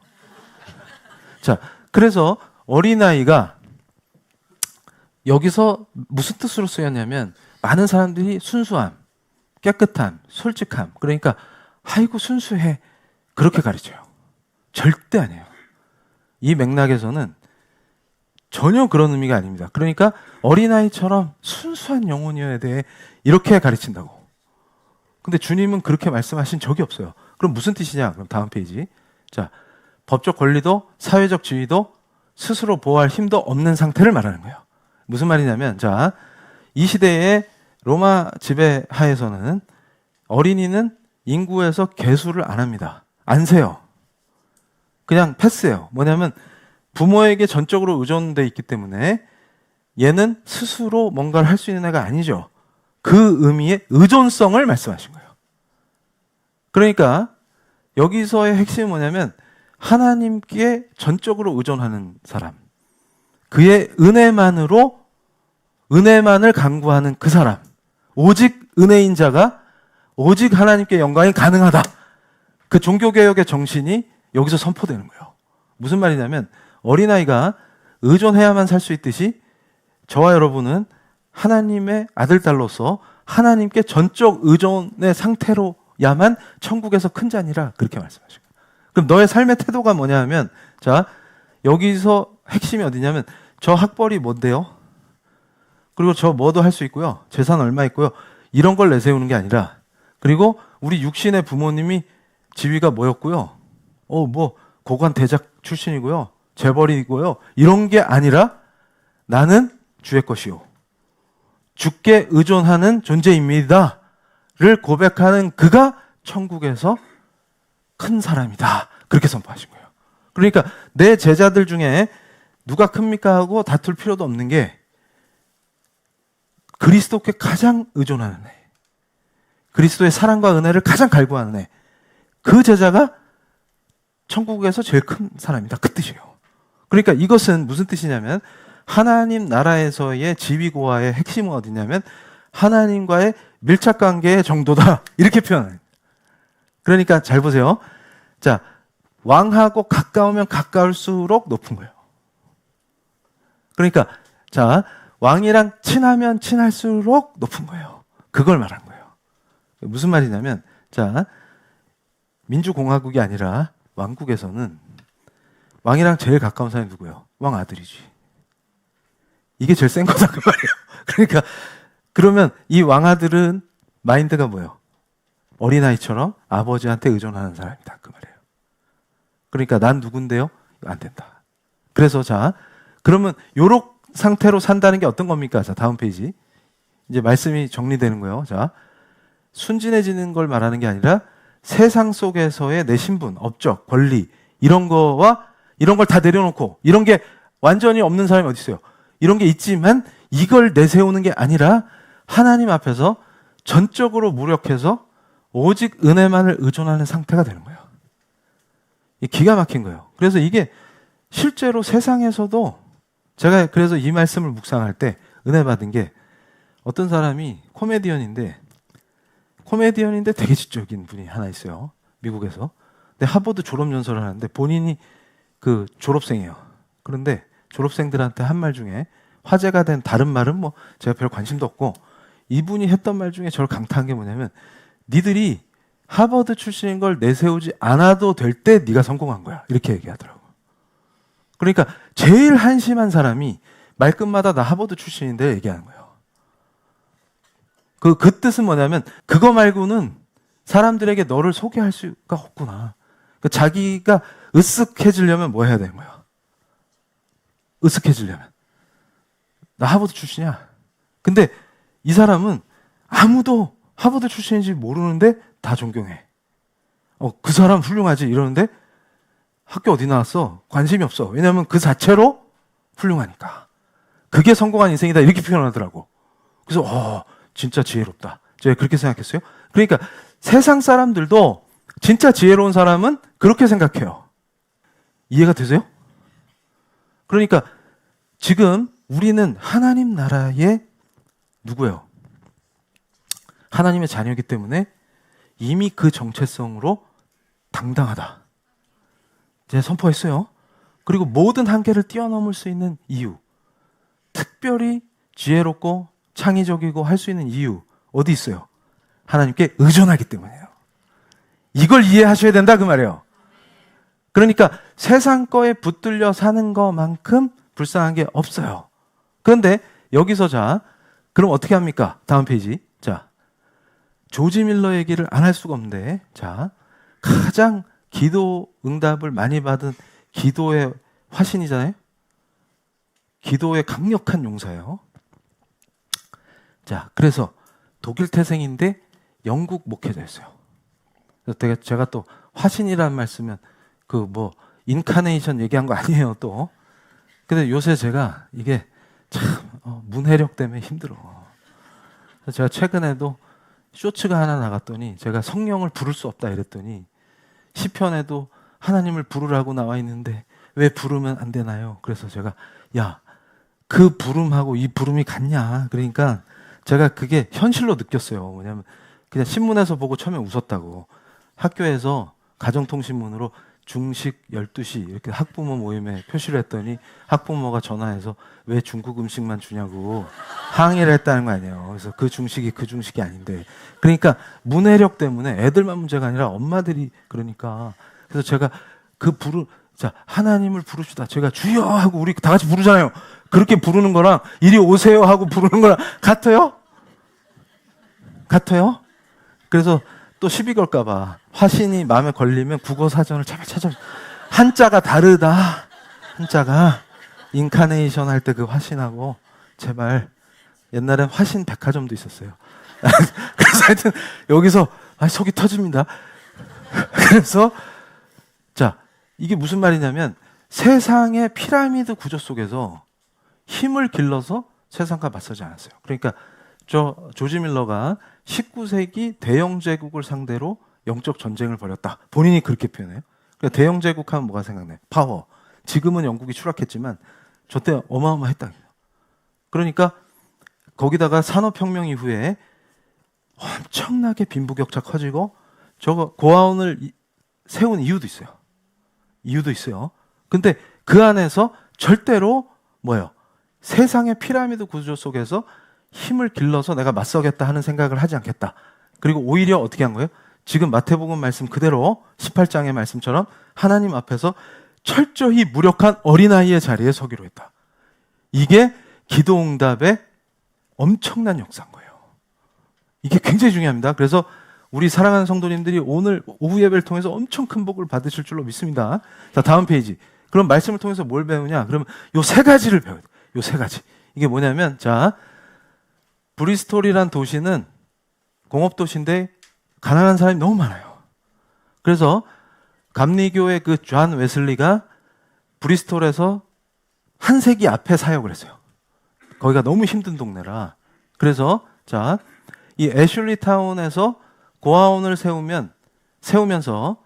자, 그래서 어린아이가 여기서 무슨 뜻으로 쓰였냐면 많은 사람들이 순수함, 깨끗함, 솔직함, 그러니까 아이고 순수해 그렇게 가르쳐요. 절대 아니에요. 이 맥락에서는 전혀 그런 의미가 아닙니다. 그러니까 어린아이처럼 순수한 영혼이어야 돼 이렇게 가르친다고. 근데 주님은 그렇게 말씀하신 적이 없어요. 그럼 무슨 뜻이냐? 그럼 다음 페이지. 자, 법적 권리도 사회적 지위도 스스로 보호할 힘도 없는 상태를 말하는 거예요. 무슨 말이냐면, 자, 이 시대의 로마 지배 하에서는 어린이는 인구에서 계수를 안 합니다. 안 세요. 그냥 패스해요. 뭐냐면 부모에게 전적으로 의존돼 있기 때문에 얘는 스스로 뭔가를 할 수 있는 애가 아니죠. 그 의미의 의존성을 말씀하신 거예요. 그러니까 여기서의 핵심은 뭐냐면 하나님께 전적으로 의존하는 사람, 그의 은혜만으로 은혜만을 간구하는 그 사람, 오직 은혜인 자가 오직 하나님께 영광이 가능하다. 그 종교개혁의 정신이 여기서 선포되는 거예요. 무슨 말이냐면 어린아이가 의존해야만 살 수 있듯이 저와 여러분은 하나님의 아들, 딸로서 하나님께 전적 의존의 상태로야만 천국에서 큰 자니라, 그렇게 말씀하시고. 그럼 너의 삶의 태도가 뭐냐 하면, 자, 여기서 핵심이 어디냐면 저 학벌이 뭔데요? 그리고 저 뭐도 할 수 있고요. 재산 얼마 있고요. 이런 걸 내세우는 게 아니라, 그리고 우리 육신의 부모님이 지위가 뭐였고요. 뭐 고관 대작 출신이고요. 재벌이고요. 이런 게 아니라 나는 주의 것이요. 주께 의존하는 존재입니다. 를 고백하는 그가 천국에서 큰 사람이다. 그렇게 선포하신 거예요. 그러니까 내 제자들 중에 누가 큽니까 하고 다툴 필요도 없는 게 그리스도께 가장 의존하는 애, 그리스도의 사랑과 은혜를 가장 갈구하는 애, 그 제자가 천국에서 제일 큰 사람이다. 그 뜻이에요. 그러니까 이것은 무슨 뜻이냐면 하나님 나라에서의 지위고하의 핵심은 어디냐면 하나님과의 밀착관계의 정도다. 이렇게 표현해요. 그러니까 잘 보세요. 자, 왕하고 가까우면 가까울수록 높은 거예요. 그러니까 자, 왕이랑 친하면 친할수록 높은 거예요. 그걸 말한 거예요. 무슨 말이냐면, 자, 민주공화국이 아니라 왕국에서는 왕이랑 제일 가까운 사람이 누구예요? 왕 아들이지. 이게 제일 센 거다, 그 말이에요. 그러니까 그러면 이 왕아들은 마인드가 뭐예요? 어린아이처럼 아버지한테 의존하는 사람이다, 그 말이에요. 그러니까 난 누군데요? 안 된다. 그래서 자, 그러면 요런 상태로 산다는 게 어떤 겁니까? 자, 다음 페이지. 이제 말씀이 정리되는 거예요. 자, 순진해지는 걸 말하는 게 아니라 세상 속에서의 내 신분, 업적, 권리, 이런 거와 이런 걸 다 내려놓고, 이런 게 완전히 없는 사람이 어디 있어요? 이런 게 있지만 이걸 내세우는 게 아니라 하나님 앞에서 전적으로 무력해서 오직 은혜만을 의존하는 상태가 되는 거예요. 기가 막힌 거예요. 그래서 이게 실제로 세상에서도, 제가 그래서 이 말씀을 묵상할 때 은혜 받은 게, 어떤 사람이 코미디언인데 되게 지적인 분이 하나 있어요. 미국에서. 근데 하버드 졸업연설을 하는데 본인이 그 졸업생이에요. 그런데 졸업생들한테 한 말 중에 화제가 된 다른 말은 뭐 제가 별 관심도 없고, 이분이 했던 말 중에 저를 강타한 게 뭐냐면, 니들이 하버드 출신인 걸 내세우지 않아도 될 때 네가 성공한 거야. 이렇게 얘기하더라고. 그러니까 제일 한심한 사람이 말끝마다 나 하버드 출신인데 얘기하는 거예요. 그 뜻은 뭐냐면 그거 말고는 사람들에게 너를 소개할 수가 없구나. 그러니까 자기가 으쓱해지려면 뭐 해야 되는 거야? 으쓱해지려면. 나 하버드 출신이야. 근데 이 사람은 아무도 하버드 출신인지 모르는데 다 존경해. 그 사람 훌륭하지 이러는데 학교 어디 나왔어? 관심이 없어. 왜냐하면 그 자체로 훌륭하니까. 그게 성공한 인생이다. 이렇게 표현하더라고. 그래서 진짜 지혜롭다. 제가 그렇게 생각했어요. 그러니까 세상 사람들도 진짜 지혜로운 사람은 그렇게 생각해요. 이해가 되세요? 그러니까 지금 우리는 하나님 나라의 누구예요? 하나님의 자녀이기 때문에 이미 그 정체성으로 당당하다. 제가 선포했어요. 그리고 모든 한계를 뛰어넘을 수 있는 이유, 특별히 지혜롭고 창의적이고 할 수 있는 이유 어디 있어요? 하나님께 의존하기 때문이에요. 이걸 이해하셔야 된다 그 말이에요. 그러니까 세상 거에 붙들려 사는 것만큼 불쌍한 게 없어요. 그런데 여기서 자, 그럼 어떻게 합니까? 다음 페이지. 자, 조지 밀러 얘기를 안 할 수가 없는데, 자, 가장 기도 응답을 많이 받은 기도의 화신이잖아요. 기도의 강력한 용사예요. 자, 그래서 독일 태생인데 영국 목회자였어요. 그래서 제가 또 화신이라는 말씀은 그 뭐 인카네이션 얘기한 거 아니에요 또. 근데 요새 제가 이게 참 문해력 때문에 힘들어. 그래서 제가 최근에도 쇼츠가 하나 나갔더니 제가 성령을 부를 수 없다 이랬더니 시편에도 하나님을 부르라고 나와 있는데 왜 부르면 안 되나요? 그래서 제가 야, 그 부름하고 이 부름이 같냐? 그러니까 제가 그게 현실로 느꼈어요. 뭐냐면 그냥 신문에서 보고 처음에 웃었다고. 학교에서 가정통신문으로 중식 12시 이렇게 학부모 모임에 표시를 했더니 학부모가 전화해서 왜 중국 음식만 주냐고 항의를 했다는 거 아니에요. 그래서 그 중식이 아닌데. 그러니까 문해력 때문에 애들만 문제가 아니라 엄마들이 그러니까. 그래서 제가 자, 하나님을 부르시다. 제가 주여 하고 우리 다 같이 부르잖아요. 그렇게 부르는 거랑 이리 오세요 하고 부르는 거랑 같아요? 같아요? 그래서 또 시비 걸까봐 화신이 마음에 걸리면 국어 사전을 잘 찾아. 한자가 다르다. 한자가 인카네이션 할 때 그 화신하고 제발. 옛날엔 화신 백화점도 있었어요. 그래서 하여튼 여기서 속이 터집니다. 그래서 자, 이게 무슨 말이냐면 세상의 피라미드 구조 속에서 힘을 길러서 세상과 맞서지 않았어요. 그러니까 조지 밀러가 19세기 대영 제국을 상대로 영적 전쟁을 벌였다. 본인이 그렇게 표현해요. 그러니까 대영 제국 하면 뭐가 생각나요? 파워. 지금은 영국이 추락했지만 저 때 어마어마했다. 그러니까 거기다가 산업혁명 이후에 엄청나게 빈부격차 커지고 저거 고아원을 세운 이유도 있어요. 근데 그 안에서 절대로 뭐예요? 세상의 피라미드 구조 속에서 힘을 길러서 내가 맞서겠다 하는 생각을 하지 않겠다. 그리고 오히려 어떻게 한 거예요? 지금 마태복음 말씀 그대로 18장의 말씀처럼 하나님 앞에서 철저히 무력한 어린아이의 자리에 서기로 했다. 이게 기도응답의 엄청난 역사인 거예요. 이게 굉장히 중요합니다. 그래서 우리 사랑하는 성도님들이 오늘 오후 예배를 통해서 엄청 큰 복을 받으실 줄로 믿습니다. 자, 다음 페이지. 그럼 말씀을 통해서 뭘 배우냐? 그러면 요 세 가지를 배워야 돼요. 요 세 가지. 이게 뭐냐면, 자, 브리스톨이란 도시는 공업도시인데 가난한 사람이 너무 많아요. 그래서 감리교의 그 존 웨슬리가 브리스톨에서 한 세기 앞에 사역을 했어요. 거기가 너무 힘든 동네라. 그래서 자, 이 애슐리 타운에서 고아원을 세우면서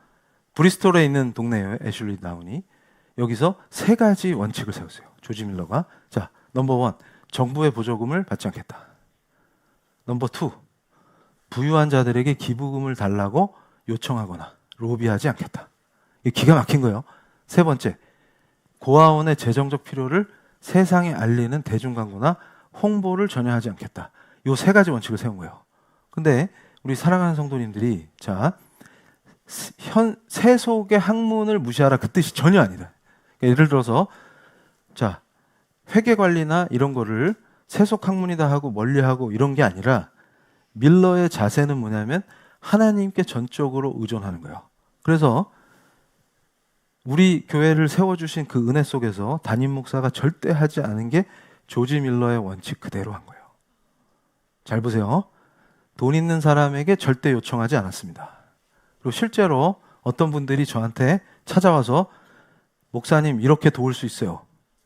브리스톨에 있는 동네예요. 애슐리 타운이. 여기서 세 가지 원칙을 세웠어요. 조지 밀러가. 자, 넘버 1, 정부의 보조금을 받지 않겠다. 넘버 2, 부유한 자들에게 기부금을 달라고 요청하거나 로비하지 않겠다. 이게 기가 막힌 거예요. 세 번째, 고아원의 재정적 필요를 세상에 알리는 대중광고나 홍보를 전혀 하지 않겠다. 요 세 가지 원칙을 세운 거예요. 근데 우리 사랑하는 성도님들이 자, 세속의 학문을 무시하라 그 뜻이 전혀 아니다. 그러니까 예를 들어서 자, 회계 관리나 이런 거를 세속 학문이다 하고 멀리하고 이런 게 아니라 밀러의 자세는 뭐냐면 하나님께 전적으로 의존하는 거예요. 그래서 우리 교회를 세워주신 그 은혜 속에서 담임 목사가 절대 하지 않은 게 조지 밀러의 원칙 그대로 한 거예요. 잘 보세요. 돈 있는 사람에게 절대 요청하지 않았습니다. 그리고 실제로 어떤 분들이 저한테 찾아와서 목사님 이렇게 도울 수 있어요.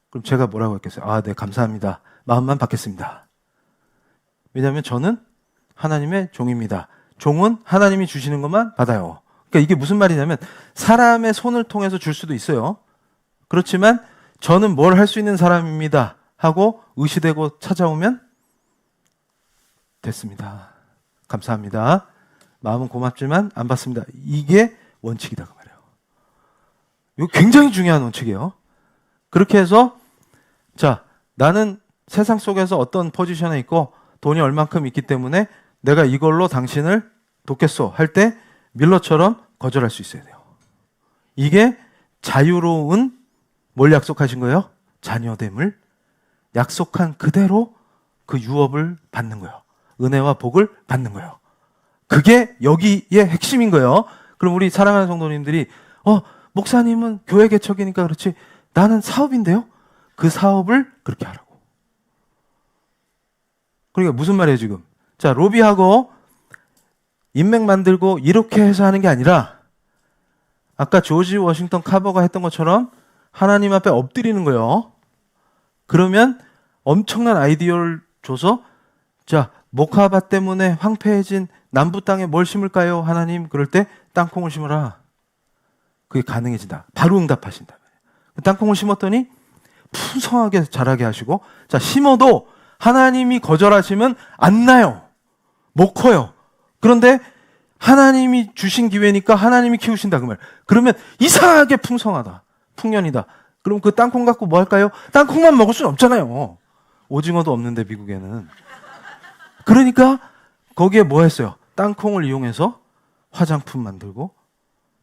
그럼 제가 뭐라고 했겠어요? 아, 네, 감사합니다. 마음만 받겠습니다. 왜냐하면 저는 하나님의 종입니다. 종은 하나님이 주시는 것만 받아요. 그러니까 이게 무슨 말이냐면 사람의 손을 통해서 줄 수도 있어요. 그렇지만 저는 뭘 할 수 있는 사람입니다 하고 의시되고 찾아오면 됐습니다. 감사합니다. 마음은 고맙지만 안 받습니다. 이게 원칙이다 그 말이에요. 이거 굉장히 중요한 원칙이에요. 그렇게 해서 자, 나는 세상 속에서 어떤 포지션에 있고 돈이 얼만큼 있기 때문에 내가 이걸로 당신을 돕겠소 할 때 밀러처럼 거절할 수 있어야 돼요. 이게 자유로운 뭘 약속하신 거예요? 자녀됨을 약속한 그대로 그 유업을 받는 거예요. 은혜와 복을 받는 거예요. 그게 여기의 핵심인 거예요. 그럼 우리 사랑하는 성도님들이 목사님은 교회 개척이니까 그렇지 나는 사업인데요? 그 사업을 그렇게 하라고. 그러니까 무슨 말이에요 지금? 자, 로비하고 인맥 만들고 이렇게 해서 하는 게 아니라 아까 조지 워싱턴 카버가 했던 것처럼 하나님 앞에 엎드리는 거예요. 그러면 엄청난 아이디어를 줘서 자, 모카바 때문에 황폐해진 남부 땅에 뭘 심을까요? 하나님 그럴 때 땅콩을 심으라. 그게 가능해진다. 바로 응답하신다. 땅콩을 심었더니 풍성하게 자라게 하시고, 자, 심어도 하나님이 거절하시면 안 나요. 못 커요. 그런데 하나님이 주신 기회니까 하나님이 키우신다 그 말. 그러면 이상하게 풍성하다. 풍년이다. 그럼 그 땅콩 갖고 뭐 할까요? 땅콩만 먹을 수는 없잖아요. 오징어도 없는데 미국에는. 그러니까 거기에 뭐 했어요? 땅콩을 이용해서 화장품 만들고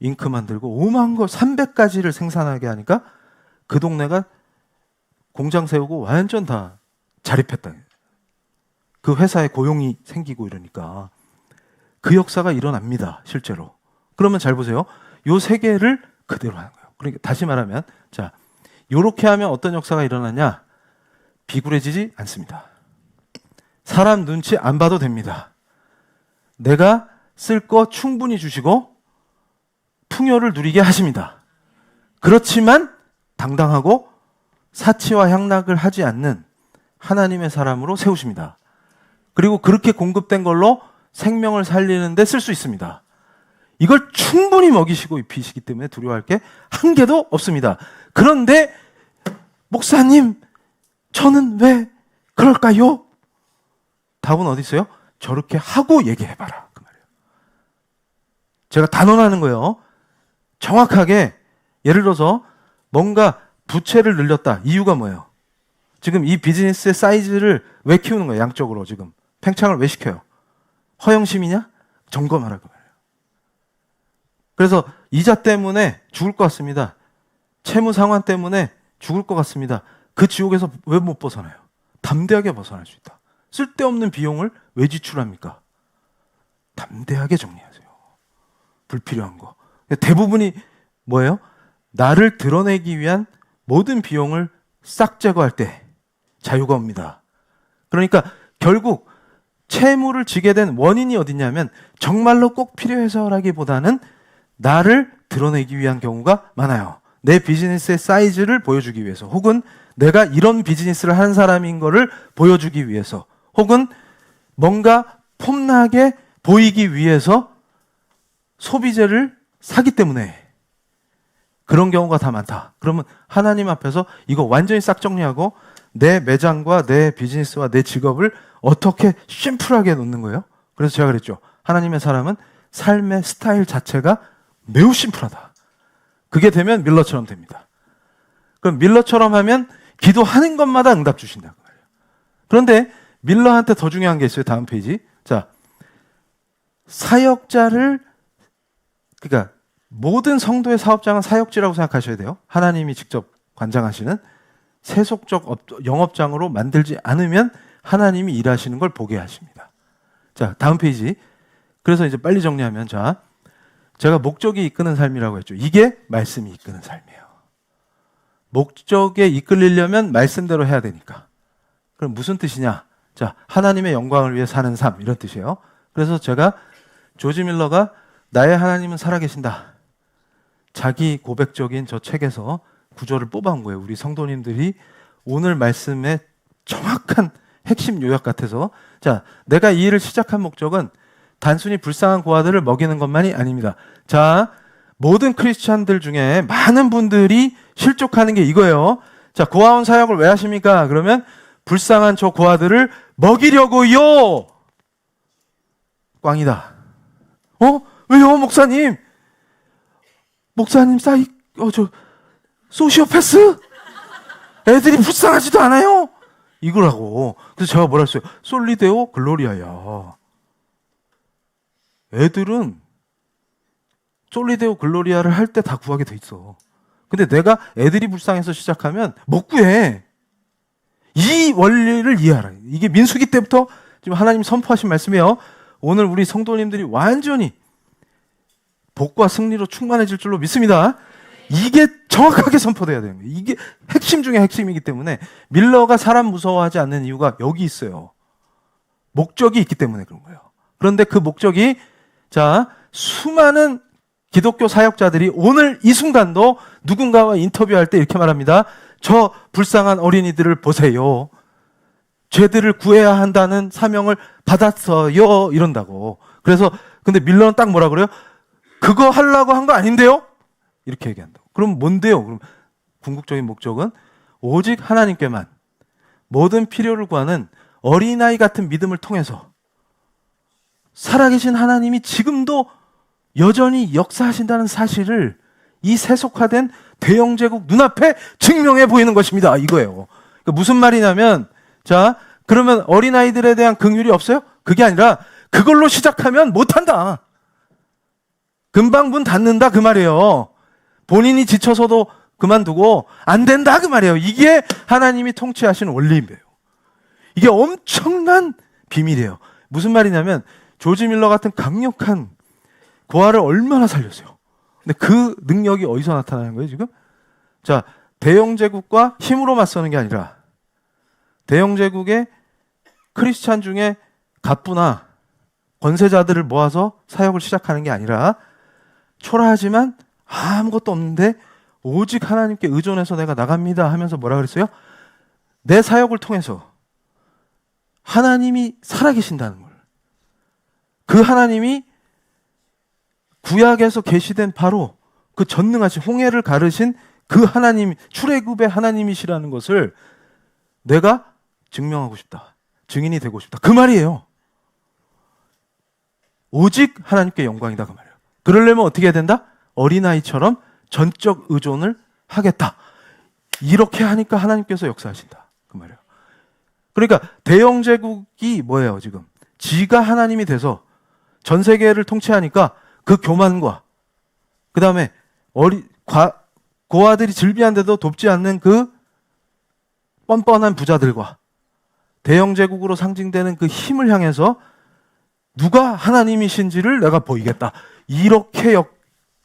잉크 만들고 5만 거 300가지를 생산하게 하니까 그 동네가 공장 세우고 완전 다 자립했다. 그 회사에 고용이 생기고 이러니까 그 역사가 일어납니다. 실제로. 그러면 잘 보세요. 요 세 개를 그대로 하는 거예요. 그러니까 다시 말하면, 자, 요렇게 하면 어떤 역사가 일어나냐? 비굴해지지 않습니다. 사람 눈치 안 봐도 됩니다. 내가 쓸 거 충분히 주시고 풍요를 누리게 하십니다. 그렇지만 당당하고 사치와 향락을 하지 않는 하나님의 사람으로 세우십니다. 그리고 그렇게 공급된 걸로 생명을 살리는 데 쓸 수 있습니다. 이걸 충분히 먹이시고 입히시기 때문에 두려워할 게 한 개도 없습니다. 그런데 목사님, 저는 왜 그럴까요? 답은 어디 있어요? 저렇게 하고 얘기해봐라. 그 말이에요. 제가 단언하는 거예요. 정확하게 예를 들어서 뭔가 부채를 늘렸다. 이유가 뭐예요? 지금 이 비즈니스의 사이즈를 왜 키우는 거예요? 양적으로 지금. 팽창을 왜 시켜요? 허영심이냐? 점검하라 그 말이에요. 그래서 이자 때문에 죽을 것 같습니다. 채무 상환 때문에 죽을 것 같습니다. 그 지옥에서 왜 못 벗어나요? 담대하게 벗어날 수 있다. 쓸데없는 비용을 왜 지출합니까? 담대하게 정리하세요. 불필요한 거. 대부분이 뭐예요? 나를 드러내기 위한 모든 비용을 싹 제거할 때 자유가 옵니다. 그러니까 결국 채무를 지게 된 원인이 어디냐면 정말로 꼭 필요해서라기보다는 나를 드러내기 위한 경우가 많아요. 내 비즈니스의 사이즈를 보여주기 위해서, 혹은 내가 이런 비즈니스를 하는 사람인 거를 보여주기 위해서, 혹은 뭔가 폼나게 보이기 위해서 소비재를 사기 때문에 그런 경우가 다 많다. 그러면 하나님 앞에서 이거 완전히 싹 정리하고 내 매장과 내 비즈니스와 내 직업을 어떻게 심플하게 놓는 거예요? 그래서 제가 그랬죠. 하나님의 사람은 삶의 스타일 자체가 매우 심플하다. 그게 되면 밀러처럼 됩니다. 그럼 밀러처럼 하면 기도하는 것마다 응답 주신다. 그런데 밀러한테 더 중요한 게 있어요. 다음 페이지. 자, 사역자를, 그러니까 모든 성도의 사업장은 사역지라고 생각하셔야 돼요. 하나님이 직접 관장하시는 세속적 영업장으로 만들지 않으면 하나님이 일하시는 걸 보게 하십니다. 자, 다음 페이지. 그래서 이제 빨리 정리하면, 자, 제가 목적이 이끄는 삶이라고 했죠. 이게 말씀이 이끄는 삶이에요. 목적에 이끌리려면 말씀대로 해야 되니까. 그럼 무슨 뜻이냐? 자, 하나님의 영광을 위해 사는 삶, 이런 뜻이에요. 그래서 제가 조지 밀러가 나의 하나님은 살아계신다. 자기 고백적인 저 책에서 구절을 뽑아온 거예요. 우리 성도님들이 오늘 말씀의 정확한 핵심 요약 같아서. 자, 내가 이 일을 시작한 목적은 단순히 불쌍한 고아들을 먹이는 것만이 아닙니다. 자, 모든 크리스찬들 중에 많은 분들이 실족하는 게 이거예요. 자, 고아원 사역을 왜 하십니까? 그러면 불쌍한 저 고아들을 먹이려고요. 꽝이다. 왜요, 목사님? 목사님 소시오패스? 애들이 불쌍하지도 않아요? 이거라고. 그래서 제가 뭐라 했어요? 솔리데오 글로리아야. 애들은 솔리데오 글로리아를 할 때 다 구하게 돼 있어. 근데 내가 애들이 불쌍해서 시작하면 못 구해. 이 원리를 이해하라. 이게 민수기 때부터 지금 하나님 선포하신 말씀이에요. 오늘 우리 성도님들이 완전히 복과 승리로 충만해질 줄로 믿습니다. 이게 정확하게 선포돼야 되는 거예요. 이게 핵심 중에 핵심이기 때문에 밀러가 사람 무서워하지 않는 이유가 여기 있어요. 목적이 있기 때문에 그런 거예요. 그런데 그 목적이, 자, 수많은 기독교 사역자들이 오늘 이 순간도 누군가와 인터뷰할 때 이렇게 말합니다. 저 불쌍한 어린이들을 보세요. 죄들을 구해야 한다는 사명을 받았어요. 이런다고. 그래서 근데 밀러는 딱 뭐라 그래요? 그거 하려고 한 거 아닌데요? 이렇게 얘기한다고. 그럼 뭔데요? 그럼 궁극적인 목적은 오직 하나님께만 모든 필요를 구하는 어린아이 같은 믿음을 통해서 살아계신 하나님이 지금도 여전히 역사하신다는 사실을 이 세속화된 대영제국 눈앞에 증명해 보이는 것입니다. 이거예요. 그러니까 무슨 말이냐면, 자, 그러면 어린아이들에 대한 긍휼이 없어요? 그게 아니라 그걸로 시작하면 못한다. 금방 문 닫는다 그 말이에요. 본인이 지쳐서도 그만두고 안 된다 그 말이에요. 이게 하나님이 통치하시는 원리예요. 이게 엄청난 비밀이에요. 무슨 말이냐면 조지 밀러 같은 강력한 고아를 얼마나 살렸어요. 근데 그 능력이 어디서 나타나는 거예요 지금? 자, 대영제국과 힘으로 맞서는 게 아니라 대영제국의 크리스찬 중에 갑부나 권세자들을 모아서 사역을 시작하는 게 아니라 초라하지만 아무것도 없는데 오직 하나님께 의존해서 내가 나갑니다 하면서 뭐라 그랬어요? 내 사역을 통해서 하나님이 살아계신다는 걸, 그 하나님이 구약에서 계시된 바로 그 전능하신 홍해를 가르신 그 하나님, 출애굽의 하나님이시라는 것을 내가 증명하고 싶다, 증인이 되고 싶다 그 말이에요. 오직 하나님께 영광이다 그 말이에요. 그러려면 어떻게 해야 된다? 어린아이처럼 전적 의존을 하겠다. 이렇게 하니까 하나님께서 역사하신다 그 말이에요. 그러니까 대영제국이 뭐예요 지금? 지가 하나님이 돼서 전 세계를 통치하니까 그 교만과 그 다음에 고아들이 질비한데도 돕지 않는 그 뻔뻔한 부자들과 대영제국으로 상징되는 그 힘을 향해서 누가 하나님이신지를 내가 보이겠다. 이렇게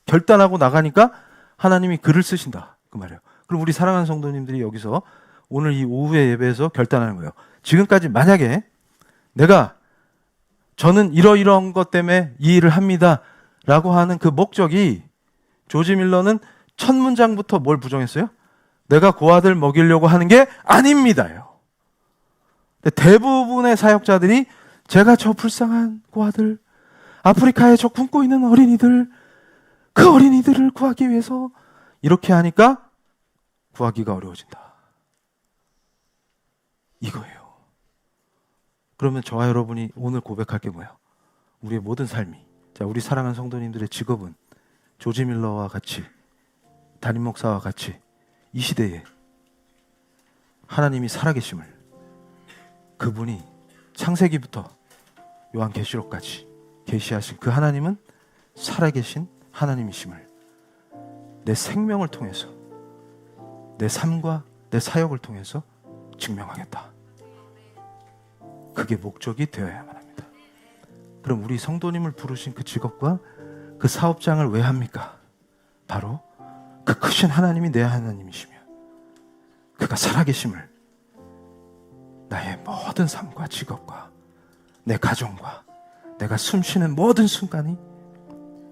결단하고 나가니까 하나님이 글을 쓰신다 그 말이에요. 그럼 우리 사랑하는 성도님들이 여기서 오늘 이 오후의 예배에서 결단하는 거예요. 지금까지 만약에 저는 이러이러한 것 때문에 이 일을 합니다 라고 하는 그 목적이, 조지 밀러는 첫 문장부터 뭘 부정했어요? 내가 고아들 먹이려고 하는 게 아닙니다요. 대부분의 사역자들이 제가 저 불쌍한 고아들, 아프리카에 저 굶고 있는 어린이들, 그 어린이들을 구하기 위해서 이렇게 하니까 구하기가 어려워진다. 이거예요. 그러면 저와 여러분이 오늘 고백할 게 뭐예요? 우리의 모든 삶이, 자, 우리 사랑하는 성도님들의 직업은 조지 밀러와 같이, 담임 목사와 같이 이 시대에 하나님이 살아계심을, 그분이 창세기부터 요한계시록까지 계시하신 그 하나님은 살아계신 하나님이심을 내 생명을 통해서, 내 삶과 내 사역을 통해서 증명하겠다. 그게 목적이 되어야만 합니다. 그럼 우리 성도님을 부르신 그 직업과 그 사업장을 왜 합니까? 바로 그 크신 하나님이 내 하나님이시며 그가 살아계심을 나의 모든 삶과 직업과 내 가정과 내가 숨쉬는 모든 순간이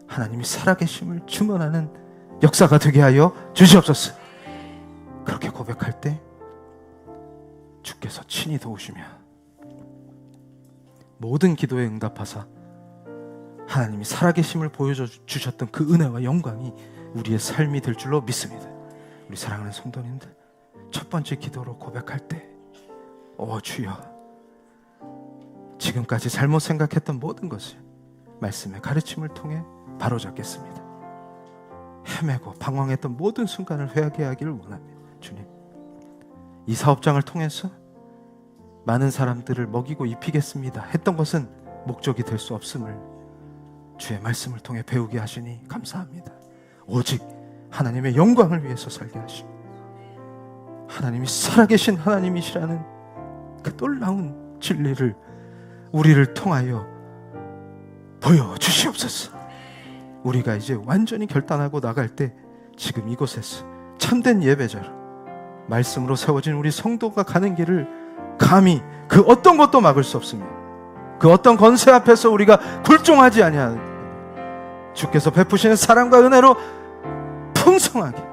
하나님이 살아계심을 증언하는 역사가 되게 하여 주시옵소서. 그렇게 고백할 때 주께서 친히 도우시며 모든 기도에 응답하사 하나님이 살아계심을 보여주셨던 그 은혜와 영광이 우리의 삶이 될 줄로 믿습니다. 우리 사랑하는 성도님들, 첫 번째 기도로 고백할 때, 오 주여, 지금까지 잘못 생각했던 모든 것을 말씀의 가르침을 통해 바로잡겠습니다. 헤매고 방황했던 모든 순간을 회개하기를 원합니다. 주님, 이 사업장을 통해서 많은 사람들을 먹이고 입히겠습니다 했던 것은 목적이 될 수 없음을 주의 말씀을 통해 배우게 하시니 감사합니다. 오직 하나님의 영광을 위해서 살게 하시고 하나님이 살아계신 하나님이시라는 그 놀라운 진리를 우리를 통하여 보여주시옵소서. 우리가 이제 완전히 결단하고 나갈 때 지금 이곳에서 참된 예배자로 말씀으로 세워진 우리 성도가 가는 길을 감히 그 어떤 것도 막을 수 없습니다. 그 어떤 권세 앞에서 우리가 굴종하지 아니하는 주께서 베푸시는 사랑과 은혜로 풍성하게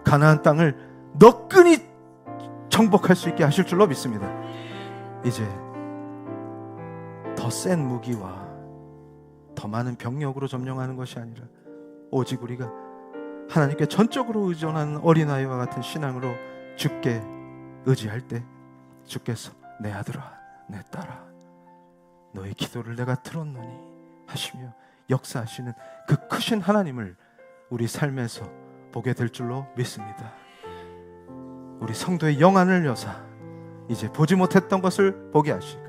가나안 땅을 너끈히 정복할 수 있게 하실 줄로 믿습니다. 이제 더 센 무기와 더 많은 병력으로 점령하는 것이 아니라 오직 우리가 하나님께 전적으로 의존하는 어린아이와 같은 신앙으로 주께 의지할 때 주께서 내 아들아 내 딸아 너의 기도를 내가 들었노니 하시며 역사하시는 그 크신 하나님을 우리 삶에서 보게 될 줄로 믿습니다. 우리 성도의 영안을 여사 이제 보지 못했던 것을 보게 하시고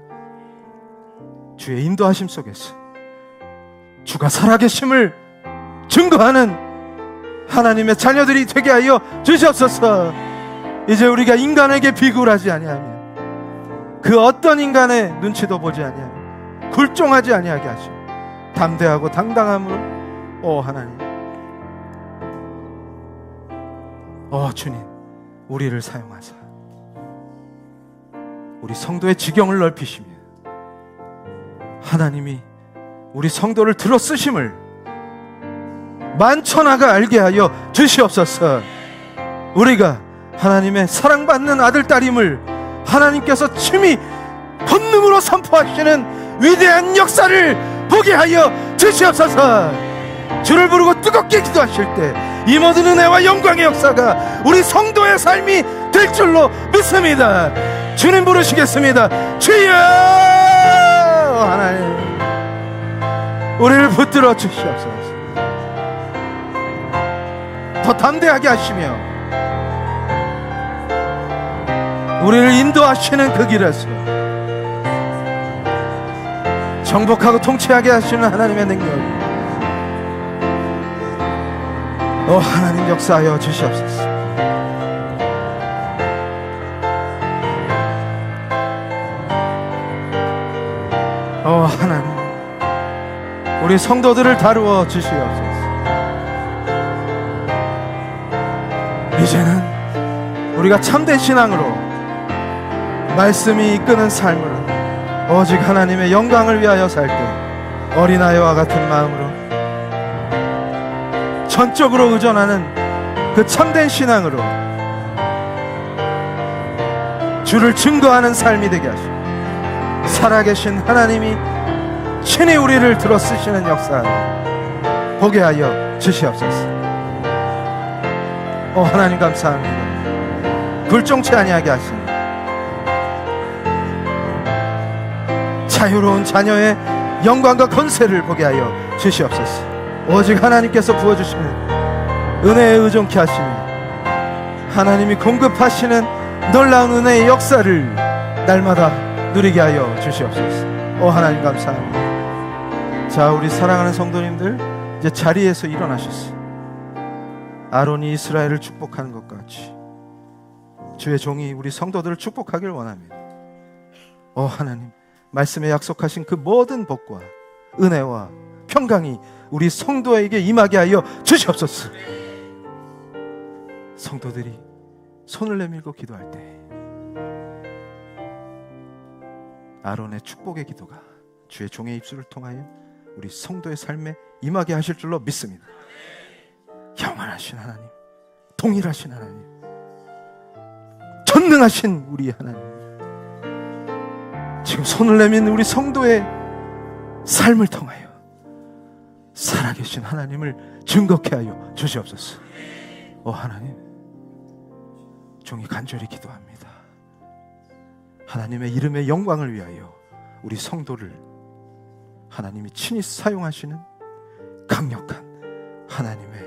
주의 인도하심 속에서 주가 살아계심을 증거하는 하나님의 자녀들이 되게 하여 주시옵소서. 이제 우리가 인간에게 비굴하지 아니하며 그 어떤 인간의 눈치도 보지 아니하며 굴종하지 아니하게 하시고 담대하고 당당함으로 오 하나님, 오 주님, 우리를 사용하사 우리 성도의 지경을 넓히시며 하나님이 우리 성도를 들어 쓰심을 만천하가 알게 하여 주시옵소서. 우리가 하나님의 사랑받는 아들 딸임을 하나님께서 친히 권능으로 선포하시는 위대한 역사를 보게 하여 주시옵소서. 주를 부르고 뜨겁게 기도하실 때 이 모든 은혜와 영광의 역사가 우리 성도의 삶이 될 줄로 믿습니다. 주님 부르시겠습니다. 주여 하나님, 우리를 붙들어 주시옵소서. 더 담대하게 하시며 우리를 인도하시는 그 길에서 정복하고 통치하게 하시는 하나님의 능력, 하나님 역사하여 주시옵소서. 하나님, 우리 성도들을 다루어 주시옵소서. 이제는 우리가 참된 신앙으로 말씀이 이끄는 삶으로 오직 하나님의 영광을 위하여 살 때 어린아이와 같은 마음으로 전적으로 의존하는 그 참된 신앙으로 주를 증거하는 삶이 되게 하시고 살아계신 하나님이 친히 우리를 들어 쓰시는 역사 보게 하여 주시옵소서. 하나님 감사합니다. 굴종치 아니하게 하시니 자유로운 자녀의 영광과 권세를 보게 하여 주시옵소서. 오직 하나님께서 부어주시는 은혜에 의존케 하시며 하나님이 공급하시는 놀라운 은혜의 역사를 날마다 누리게 하여 주시옵소서. 하나님 감사합니다. 자, 우리 사랑하는 성도님들, 이제 자리에서 일어나셨어요. 아론이 이스라엘을 축복하는 것 같이 주의 종이 우리 성도들을 축복하길 원합니다. 하나님, 말씀에 약속하신 그 모든 복과 은혜와 평강이 우리 성도에게 임하게 하여 주시옵소서. 성도들이 손을 내밀고 기도할 때 아론의 축복의 기도가 주의 종의 입술을 통하여 우리 성도의 삶에 임하게 하실 줄로 믿습니다. 영원하신 하나님, 동일하신 하나님, 전능하신 우리 하나님, 지금 손을 내민 우리 성도의 삶을 통하여 살아계신 하나님을 증거케 하여 주시옵소서. 하나님, 종이 간절히 기도합니다. 하나님의 이름의 영광을 위하여 우리 성도를 하나님이 친히 사용하시는 강력한 하나님의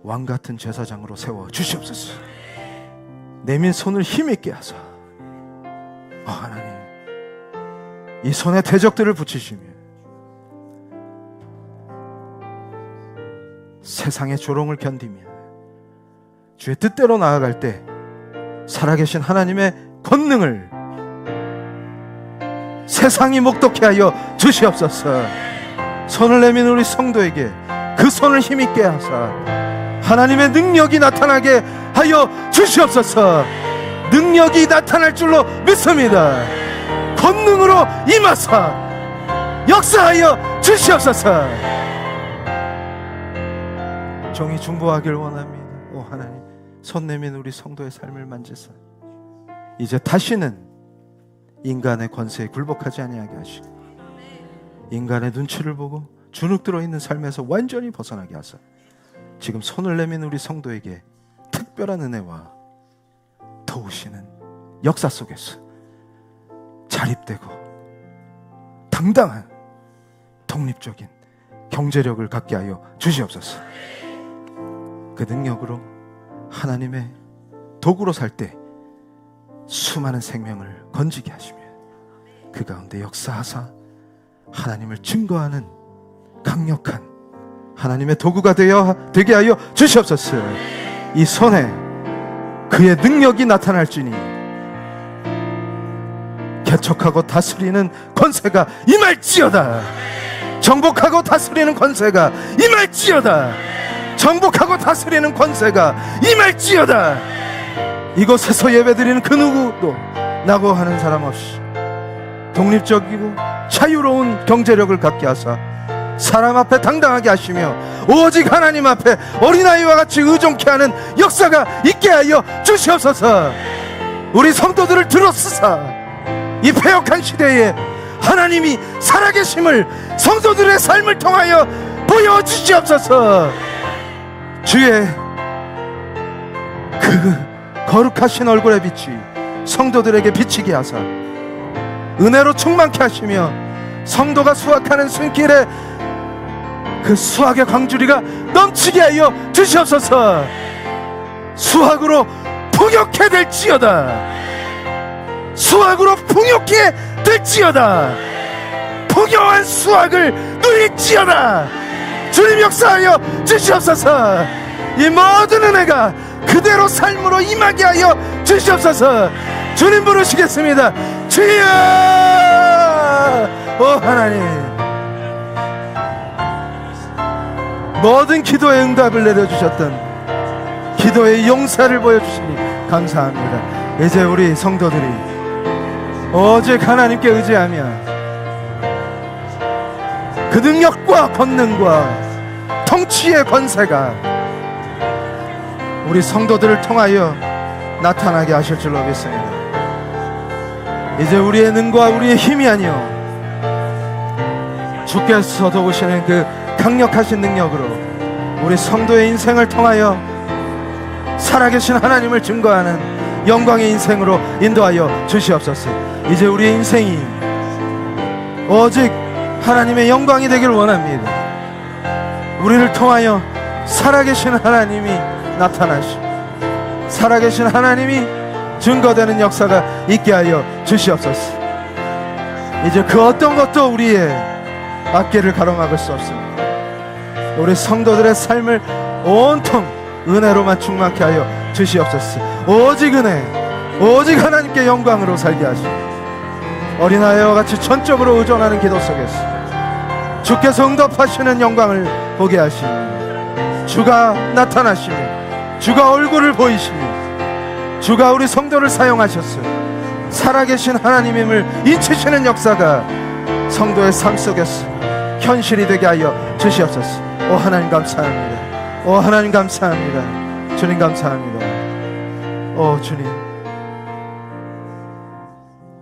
왕같은 제사장으로 세워 주시옵소서. 내민 손을 힘있게 하사 하나님, 이 손에 대적들을 붙이시며 세상의 조롱을 견디며 주의 뜻대로 나아갈 때 살아계신 하나님의 권능을 세상이 목독케 하여 주시옵소서. 손을 내민 우리 성도에게 그 손을 힘있게 하사 하나님의 능력이 나타나게 하여 주시옵소서. 능력이 나타날 줄로 믿습니다. 권능으로 임하사 역사하여 주시옵소서. 종이 중보하길 원합니다. 하나님, 손 내민 우리 성도의 삶을 만지사 이제 다시는 인간의 권세에 굴복하지 아니하게 하시고 인간의 눈치를 보고 주눅 들어있는 삶에서 완전히 벗어나게 하사 지금 손을 내민 우리 성도에게 특별한 은혜와 도우시는 역사 속에서 자립되고 당당한 독립적인 경제력을 갖게 하여 주시옵소서. 그 능력으로 하나님의 도구로 살 때 수많은 생명을 건지게 하시며 그 가운데 역사하사 하나님을 증거하는 강력한 하나님의 도구가 되게 하여 주시옵소서. 이 손에 그의 능력이 나타날지니 개척하고 다스리는 권세가 임할지어다. 정복하고 다스리는 권세가 임할지어다. 정복하고 다스리는 권세가 임할지어다. 이곳에서 예배드리는 그 누구도 나고 하는 사람 없이 독립적이고 자유로운 경제력을 갖게 하사 사람 앞에 당당하게 하시며 오직 하나님 앞에 어린아이와 같이 의존케 하는 역사가 있게 하여 주시옵소서. 우리 성도들을 들어쓰사 이 패역한 시대에 하나님이 살아계심을 성도들의 삶을 통하여 보여주시옵소서. 주의 그 거룩하신 얼굴의 빛이 성도들에게 비치게 하사 은혜로 충만케 하시며 성도가 수확하는 손길에 그 수확의 광주리가 넘치게 하여 주시옵소서. 수확으로 풍요케 될지어다. 수확으로 풍요케 될지어다. 풍요한 수확을 누릴지어다. 주님 역사하여 주시옵소서. 이 모든 은혜가 그대로 삶으로 임하게 하여 주시옵소서. 주님 부르시겠습니다. 주여! 오 하나님, 모든 기도의 응답을 내려주셨던 기도의 용사를 보여주시니 감사합니다. 이제 우리 성도들이 오직 하나님께 의지하며 그 능력과 권능과 통치의 권세가 우리 성도들을 통하여 나타나게 하실 줄로 믿습니다. 이제 우리의 능과 우리의 힘이 아니요 주께서 도우시는 그 강력하신 능력으로 우리 성도의 인생을 통하여 살아계신 하나님을 증거하는 영광의 인생으로 인도하여 주시옵소서. 이제 우리의 인생이 오직 하나님의 영광이 되길 원합니다. 우리를 통하여 살아계신 하나님이 나타나시고 살아계신 하나님이 증거되는 역사가 있게 하여 주시옵소서. 이제 그 어떤 것도 우리의 앞길을 가로막을 수 없습니다. 우리 성도들의 삶을 온통 은혜로만 충만케 하여 주시옵소서. 오직 은혜, 오직 하나님께 영광으로 살게 하시고 어린아이와 같이 전적으로 의존하는 기도 속에서 주께서 응답하시는 영광을 보게 하시며 주가 나타나시며 주가 얼굴을 보이시며 주가 우리 성도를 사용하셨어요. 살아계신 하나님임을 인치시는 역사가 성도의 삶 속에서 현실이 되게 하여 주시옵소서. 오 하나님 감사합니다. 오 하나님 감사합니다. 주님 감사합니다. 오 주님,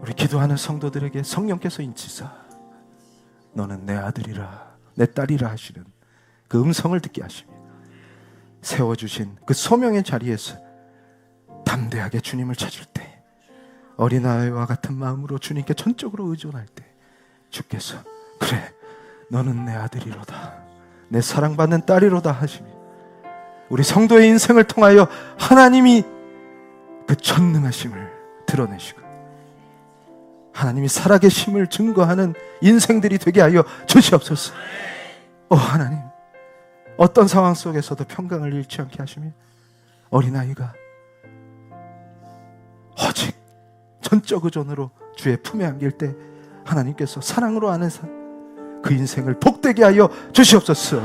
우리 기도하는 성도들에게 성령께서 인치사 너는 내 아들이라 내 딸이라 하시는 그 음성을 듣게 하시며 세워주신 그 소명의 자리에서 담대하게 주님을 찾을 때 어린아이와 같은 마음으로 주님께 전적으로 의존할 때 주께서 그래 너는 내 아들이로다 내 사랑받는 딸이로다 하시며 우리 성도의 인생을 통하여 하나님이 그 전능하심을 드러내시고 하나님이 살아계심을 증거하는 인생들이 되게 하여 주시옵소서. 오 하나님, 어떤 상황 속에서도 평강을 잃지 않게 하시며 어린아이가 오직 전적 의존으로 주의 품에 안길 때 하나님께서 사랑으로 아는 그 인생을 복되게 하여 주시옵소서.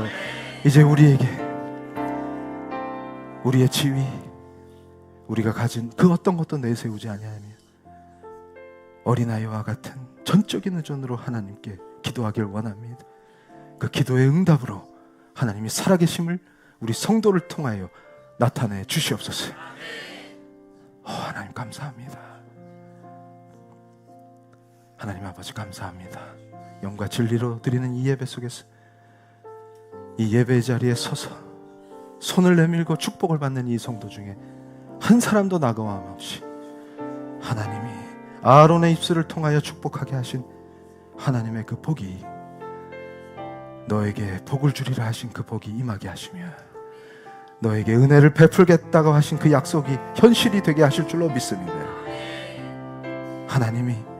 이제 우리에게 우리의 지위, 우리가 가진 그 어떤 것도 내세우지 아니하며 어린아이와 같은 전적인 의존으로 하나님께 기도하길 원합니다. 그 기도의 응답으로 하나님이 살아계심을 우리 성도를 통하여 나타내 주시옵소서. 하나님 감사합니다. 하나님 아버지 감사합니다. 영과 진리로 드리는 이 예배 속에서 이 예배 자리에 서서 손을 내밀고 축복을 받는 이 성도 중에 한 사람도 나감함 없이 하나님이 아론의 입술을 통하여 축복하게 하신 하나님의 그 복이 너에게 복을 주리라 하신 그 복이 임하게 하시며 너에게 은혜를 베풀겠다고 하신 그 약속이 현실이 되게 하실 줄로 믿습니다. 하나님이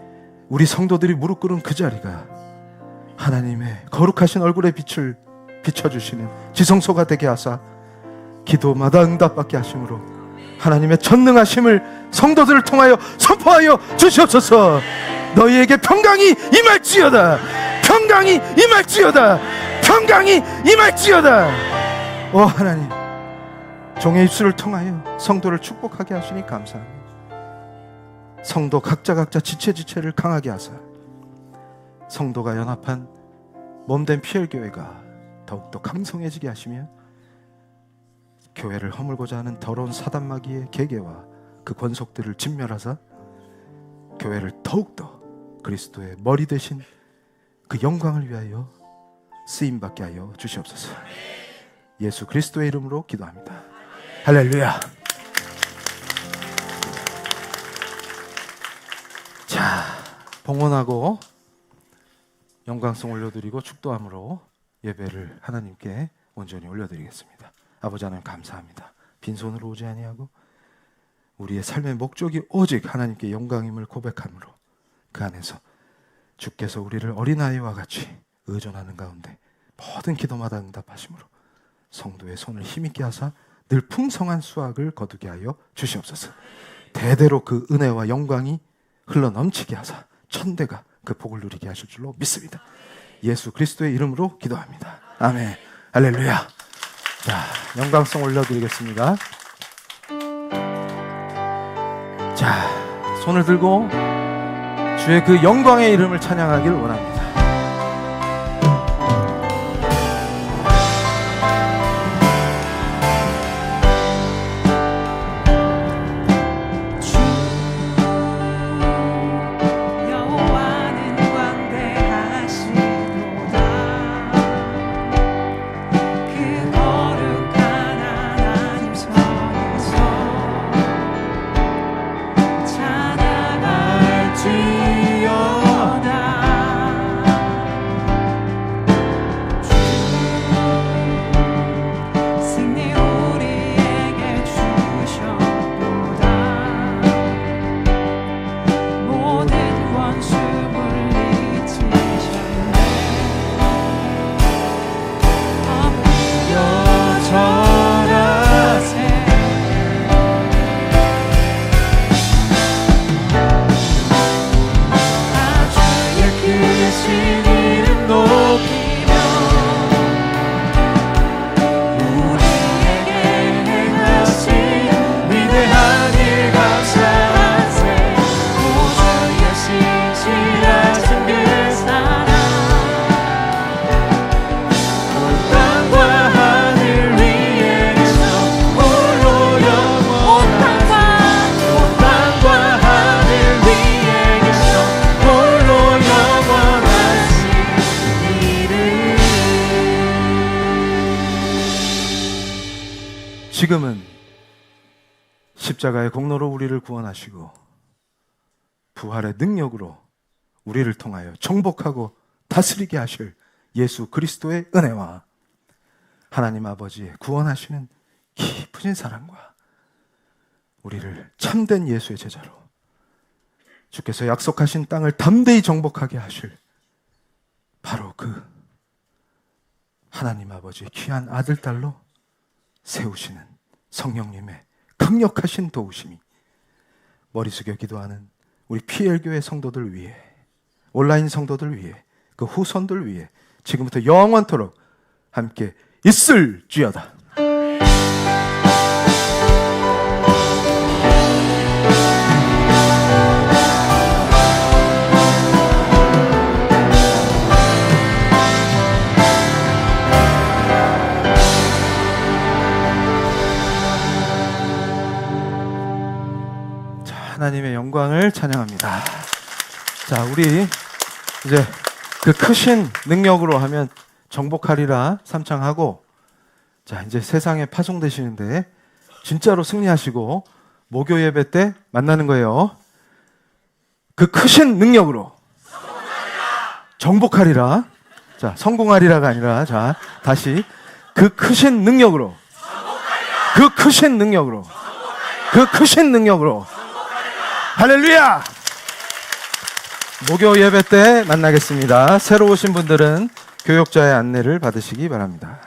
우리 성도들이 무릎 꿇은 그 자리가 하나님의 거룩하신 얼굴의 빛을 비춰주시는 지성소가 되게 하사 기도마다 응답받게 하심으로 하나님의 전능하심을 성도들을 통하여 선포하여 주시옵소서. 너희에게 평강이 임할지어다. 평강이 임할지어다. 평강이 임할지어다. 오 하나님, 종의 입술을 통하여 성도를 축복하게 하시니 감사합니다. 성도 각자 지체를 강하게 하사 성도가 연합한 몸된 피엘교회가 더욱더 강성해지게 하시며 교회를 허물고자 하는 더러운 사단마귀의 계계와 그 권속들을 진멸하사 교회를 더욱더 그리스도의 머리 되신 그 영광을 위하여 쓰임받게 하여 주시옵소서. 예수 그리스도의 이름으로 기도합니다. 할렐루야. 자, 봉헌하고 영광성 올려드리고 축도함으로 예배를 하나님께 온전히 올려드리겠습니다. 아버지 하나님 감사합니다. 빈손으로 오지 아니하고 우리의 삶의 목적이 오직 하나님께 영광임을 고백함으로 그 안에서 주께서 우리를 어린아이와 같이 의존하는 가운데 모든 기도마다 응답하심으로 성도의 손을 힘있게 하사 늘 풍성한 수확을 거두게 하여 주시옵소서. 대대로 그 은혜와 영광이 흘러넘치게 하사 천대가 그 복을 누리게 하실 줄로 믿습니다. 예수 그리스도의 이름으로 기도합니다. 아멘. 할렐루야. 자, 영광성 올려드리겠습니다. 자, 손을 들고 주의 그 영광의 이름을 찬양하길 원합니다. 지금은 십자가의 공로로 우리를 구원하시고 부활의 능력으로 우리를 통하여 정복하고 다스리게 하실 예수 그리스도의 은혜와 하나님 아버지의 구원하시는 깊으신 사랑과 우리를 참된 예수의 제자로 주께서 약속하신 땅을 담대히 정복하게 하실 바로 그 하나님 아버지의 귀한 아들, 딸로 세우시는 성령님의 강력하신 도우심이 머리 숙여 기도하는 우리 PL교회 성도들 위해, 온라인 성도들 위해, 그 후손들 위해 지금부터 영원토록 함께 있을지어다. 하나님의 영광을 찬양합니다. 자, 우리 이제 그 크신 능력으로 하면 정복하리라 삼창하고, 자, 이제 세상에 파송되시는데 진짜로 승리하시고 목요 예배 때 만나는 거예요. 그 크신 능력으로 정복하리라. 자, 성공하리라가 아니라, 자, 다시 그 크신 능력으로, 그 크신 능력으로, 그 크신 능력으로. 할렐루야! 목요 예배 때 만나겠습니다. 새로 오신 분들은 교역자의 안내를 받으시기 바랍니다.